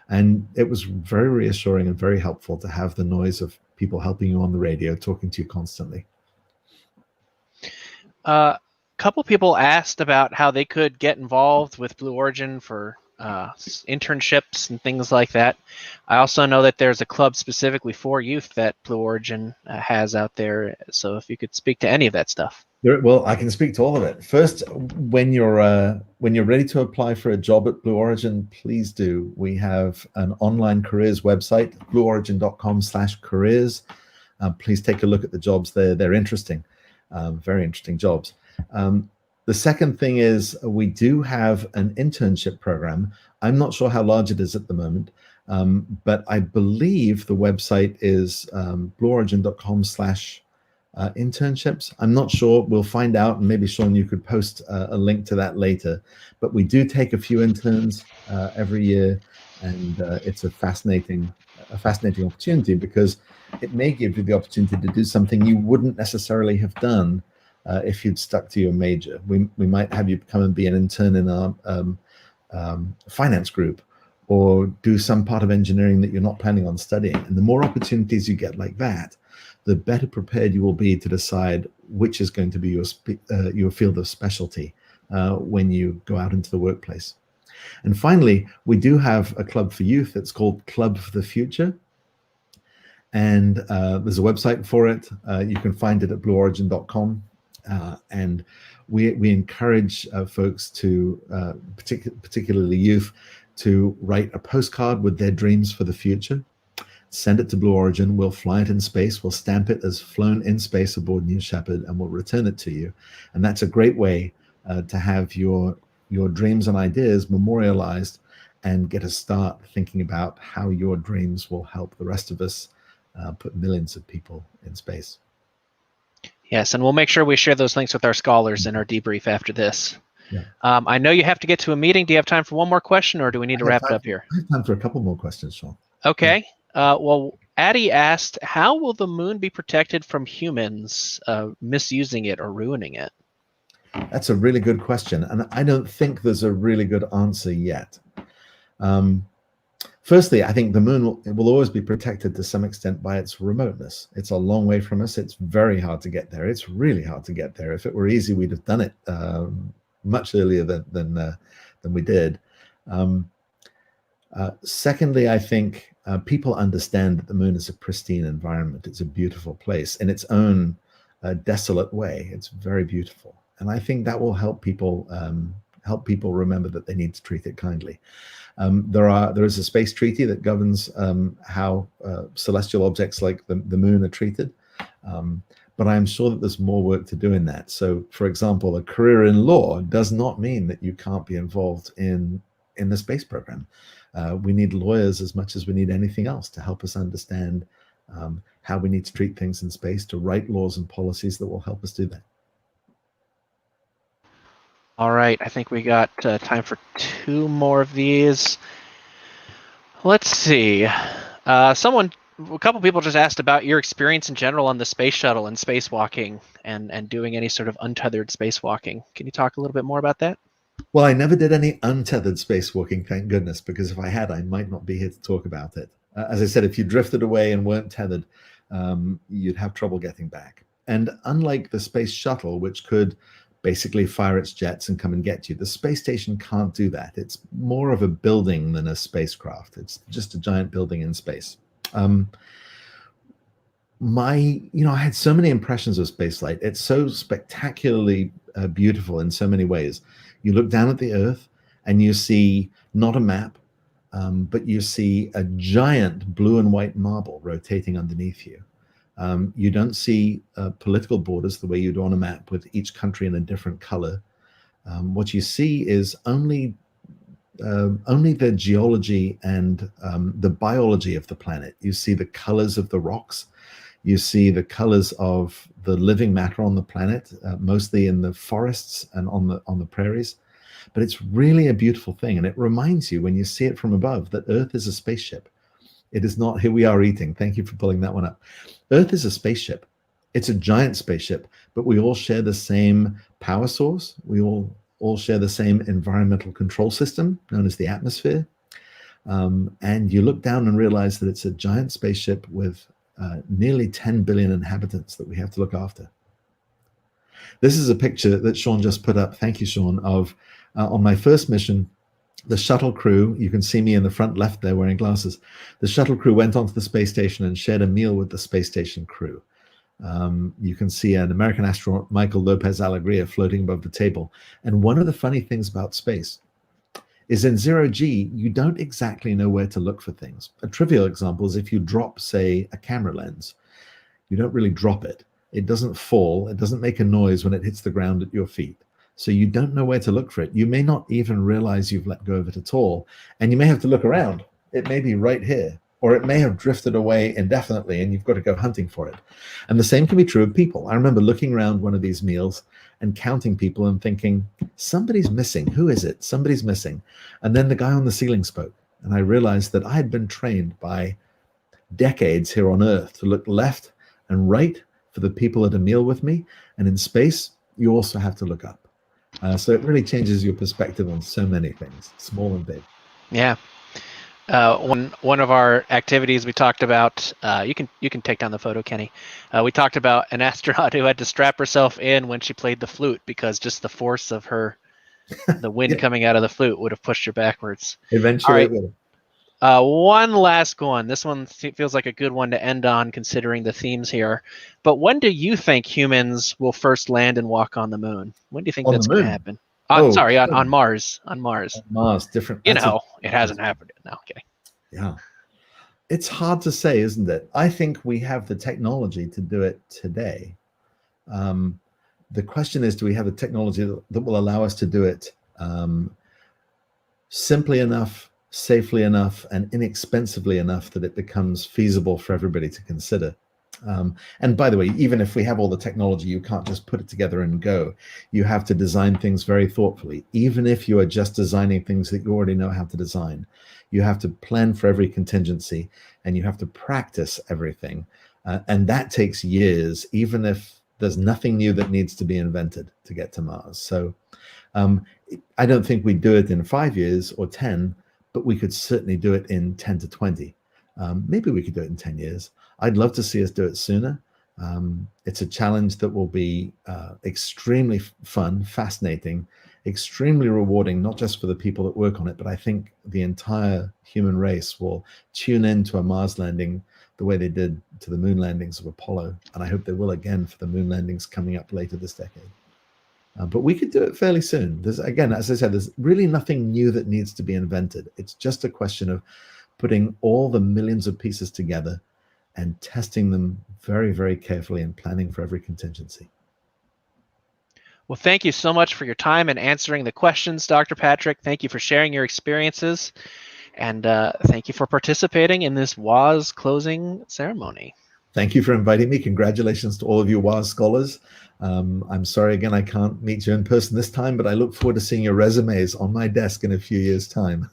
And it was very reassuring and very helpful to have the noise of people helping you on the radio, talking to you constantly.
A couple people asked about how they could get involved with Blue Origin for internships and things like that. I also know that there's a club specifically for youth that Blue Origin has out there. So if you could speak to any of that stuff.
Well, I can speak to all of it. First, when you're ready to apply for a job at Blue Origin, please do. We have an online careers website, blueorigin.com/careers. Please take a look at the jobs there. They're interesting, very interesting jobs. The second thing is we do have an internship program. I'm not sure how large it is at the moment, but I believe the website is blueorigin.com/internships. I'm not sure. We'll find out, and maybe Sean, you could post a link to that later. But we do take a few interns every year, and it's a fascinating opportunity because it may give you the opportunity to do something you wouldn't necessarily have done if you'd stuck to your major. We might have you come and be an intern in our finance group, or do some part of engineering that you're not planning on studying. And the more opportunities you get like that, the better prepared you will be to decide which is going to be your field of specialty when you go out into the workplace. And finally, we do have a club for youth. It's called Club for the Future. And there's a website for it. You can find it at blueorigin.com. And we encourage folks to, particularly youth, to write a postcard with their dreams for the future. Send it to Blue Origin. We'll fly it in space. We'll stamp it as flown in space aboard New Shepard, and we'll return it to you. And that's a great way to have your dreams and ideas memorialized and get a start thinking about how your dreams will help the rest of us put millions of people in space.
Yes, and we'll make sure we share those links with our scholars in our debrief after this.
Yeah.
I know you have to get to a meeting. Do you have time for one more question, or do we need to wrap it up here?
I have time for a couple more questions, Sean.
Okay. Well, Addie asked, how will the moon be protected from humans misusing it or ruining it?
That's a really good question, and I don't think there's a really good answer yet. Firstly, I think the moon will always be protected to some extent by its remoteness. It's a long way from us. It's very hard to get there. It's really hard to get there. If it were easy, we'd have done it much earlier than we did. Secondly, I think people understand that the moon is a pristine environment. It's a beautiful place in its own desolate way. It's very beautiful, and I think that will help people remember that they need to treat it kindly. There is a space treaty that governs how celestial objects like the moon are treated. But I'm sure that there's more work to do in that. So, for example, a career in law does not mean that you can't be involved in the space program. We need lawyers as much as we need anything else to help us understand how we need to treat things in space, to write laws and policies that will help us do that.
All right, I think we got time for two more of these. Let's see. A couple people just asked about your experience in general on the space shuttle and spacewalking and doing any sort of untethered spacewalking. Can you talk a little bit more about that?
Well, I never did any untethered spacewalking, thank goodness, because if I had, I might not be here to talk about it. As I said, if you drifted away and weren't tethered, you'd have trouble getting back. And unlike the space shuttle, which could basically fire its jets and come and get you, the space station can't do that. It's more of a building than a spacecraft. It's just a giant building in space. I had so many impressions of spaceflight. It's so spectacularly beautiful in so many ways. You look down at the Earth and you see not a map, but you see a giant blue and white marble rotating underneath you. You don't see political borders the way you do on a map with each country in a different color. What you see is only the geology and the biology of the planet. You see the colors of the rocks. You see the colors of the living matter on the planet, mostly in the forests and on the prairies. But it's really a beautiful thing, and it reminds you when you see it from above that Earth is a spaceship. It is not, here we are eating. Thank you for pulling that one up. Earth is a spaceship. It's a giant spaceship, but we all share the same power source. We all share the same environmental control system known as the atmosphere. And you look down and realize that it's a giant spaceship with nearly 10 billion inhabitants that we have to look after. This is a picture that Sean just put up. Thank you, Sean, of on my first mission, the shuttle crew, you can see me in the front left there wearing glasses. The shuttle crew went onto the space station and shared a meal with the space station crew. You can see an American astronaut, Michael Lopez Alegria, floating above the table. And one of the funny things about space is in zero G, you don't exactly know where to look for things. A trivial example is if you drop, say, a camera lens, you don't really drop it. It doesn't fall. It doesn't make a noise when it hits the ground at your feet. So you don't know where to look for it. You may not even realize you've let go of it at all. And you may have to look around. It may be right here, or it may have drifted away indefinitely and you've got to go hunting for it. And the same can be true of people. I remember looking around one of these meals and counting people and thinking, somebody's missing. Who is it? Somebody's missing. And then the guy on the ceiling spoke. And I realized that I had been trained by decades here on Earth to look left and right for the people at a meal with me. And in space, you also have to look up. So it really changes your perspective on so many things, small and big.
Yeah. One of our activities we talked about, you can take down the photo, Kenny. We talked about an astronaut who had to strap herself in when she played the flute because just the force of the wind coming out of the flute would have pushed her backwards.
Eventually it will.
One last one. This one feels like a good one to end on considering the themes here. But when do you think humans will first land and walk on the moon? When do you think that's going to happen? Sorry, on Mars. On Mars.
Mars, different.
It hasn't happened yet. No, kidding.
Yeah. It's hard to say, isn't it? I think we have the technology to do it today. The question is, do we have the technology that will allow us to do it simply enough, safely enough, and inexpensively enough that it becomes feasible for everybody to consider? And by the way, even if we have all the technology, you can't just put it together and go. You have to design things very thoughtfully. Even if you are just designing things that you already know how to design, you have to plan for every contingency and you have to practice everything. And that takes years, even if there's nothing new that needs to be invented to get to Mars. So I don't think we'd do it in 5 years or 10, but we could certainly do it in 10 to 20. Maybe we could do it in 10 years. I'd love to see us do it sooner. It's a challenge that will be extremely fun, fascinating, extremely rewarding, not just for the people that work on it, but I think the entire human race will tune into a Mars landing the way they did to the moon landings of Apollo. And I hope they will again for the moon landings coming up later this decade. But we could do it fairly soon. There's, again, as I said, there's really nothing new that needs to be invented. It's just a question of putting all the millions of pieces together and testing them very, very carefully and planning for every contingency.
Well, thank you so much for your time and answering the questions, Dr. Patrick. Thank you for sharing your experiences. And thank you for participating in this WAS closing ceremony.
Thank you for inviting me. Congratulations to all of you WAS scholars. I'm sorry again I can't meet you in person this time, but I look forward to seeing your resumes on my desk in a few years' time.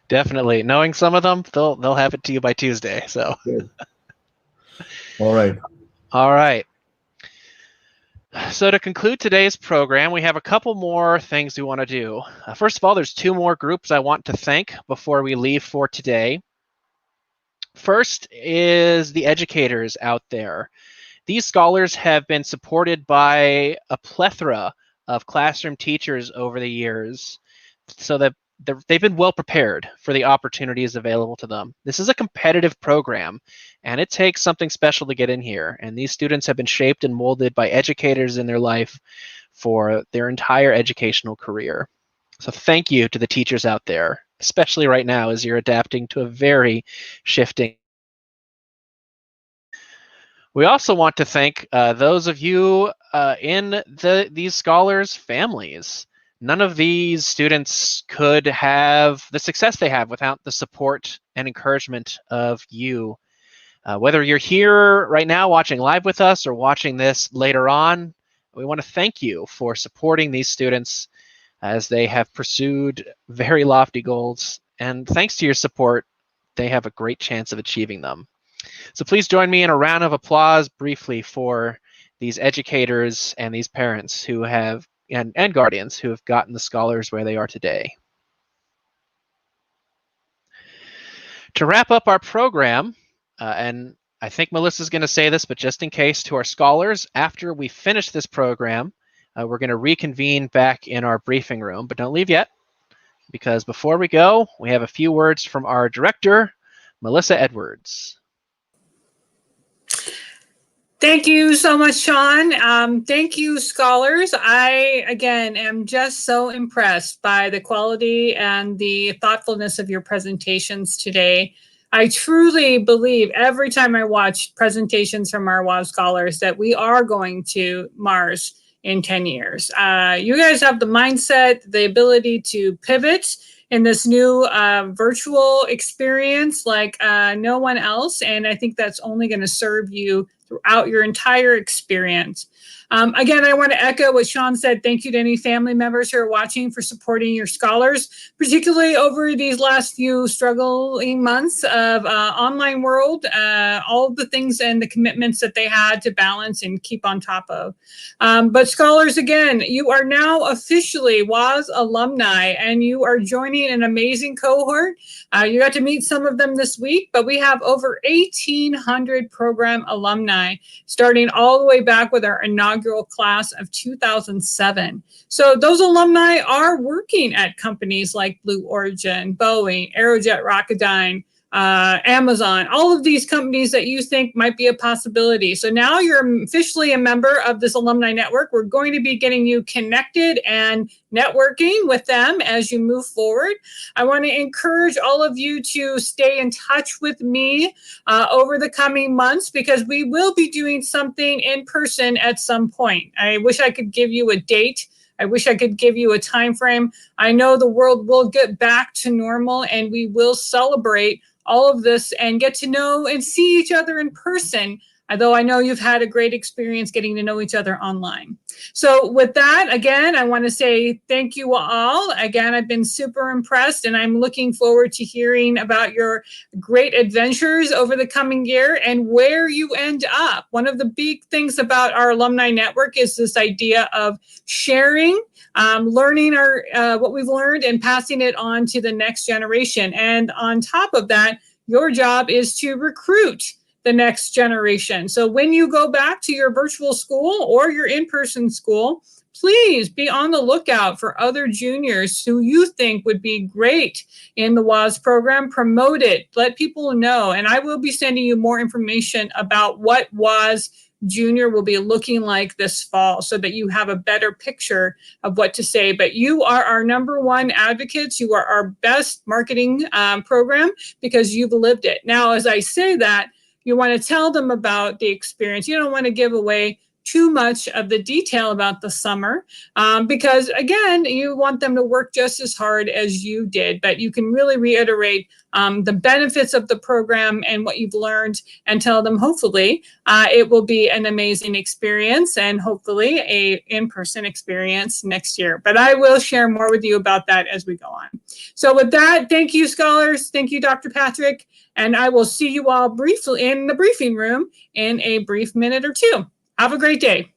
Definitely. Knowing some of them, they'll have it to you by Tuesday. So.
Good. All right.
All right. So to conclude today's program, we have a couple more things we want to do. First of all, there's 2 more groups I want to thank before we leave for today. First is the educators out there. These scholars have been supported by a plethora of classroom teachers over the years so that they've been well prepared for the opportunities available to them. This is a competitive program, and it takes something special to get in here. And these students have been shaped and molded by educators in their life for their entire educational career. So thank you to the teachers out there, especially right now as you're adapting to a very shifting. We also want to thank those of you in these scholars' families. None of these students could have the success they have without the support and encouragement of you. Whether you're here right now watching live with us or watching this later on, we want to thank you for supporting these students as they have pursued very lofty goals. And thanks to your support, they have a great chance of achieving them. So please join me in a round of applause briefly for these educators and these parents who have and guardians who have gotten the scholars where they are today. To wrap up our program, and I think Melissa's going to say this, but just in case, to our scholars, after we finish this program, we're going to reconvene back in our briefing room, but don't leave yet, because before we go, we have a few words from our director, Melissa Edwards.
Thank you so much, Sean. Thank you, scholars. I, again, am just so impressed by the quality and the thoughtfulness of your presentations today. I truly believe every time I watch presentations from our WAS scholars that we are going to Mars in 10 years. You guys have the mindset, the ability to pivot in this new virtual experience like no one else. And I think that's only going to serve you throughout your entire experience. Again, I want to echo what Sean said. Thank you to any family members who are watching for supporting your scholars, particularly over these last few struggling months of online world, all of the things and the commitments that they had to balance and keep on top of. But scholars, again, you are now officially WAS alumni, and you are joining an amazing cohort. You got to meet some of them this week, but we have over 1,800 program alumni, starting all the way back with our inaugural class of 2007. So those alumni are working at companies like Blue Origin, Boeing, Aerojet Rocketdyne, Amazon, all of these companies that you think might be a possibility. So now you're officially a member of this alumni network. We're going to be getting you connected and networking with them as you move forward. I want to encourage all of you to stay in touch with me over the coming months, because we will be doing something in person at some point. I wish I could give you a date. I wish I could give you a time frame. I know the world will get back to normal, and we will celebrate all of this and get to know and see each other in person, although I know you've had a great experience getting to know each other online. So with that, again, I want to say thank you all. Again, I've been super impressed, and I'm looking forward to hearing about your great adventures over the coming year and where you end up. One of the big things about our alumni network is this idea of sharing, learning what we've learned and passing it on to the next generation. And on top of that, your job is to recruit the next generation. So when you go back to your virtual school or your in-person school, please be on the lookout for other juniors who you think would be great in the WAS program. Promote it, let people know. And I will be sending you more information about what WAS Junior will be looking like this fall, so that you have a better picture of what to say. But you are our #1 advocates. You are our best marketing program, because you've lived it. Now, as I say that, you want to tell them about the experience. You don't want to give away too much of the detail about the summer, because again, you want them to work just as hard as you did, but you can really reiterate the benefits of the program and what you've learned, and tell them hopefully it will be an amazing experience, and hopefully a in-person experience next year. But I will share more with you about that as we go on. So with that, thank you, scholars. Thank you, Dr. Patrick. And I will see you all briefly in the briefing room in a brief minute or two. Have a great day.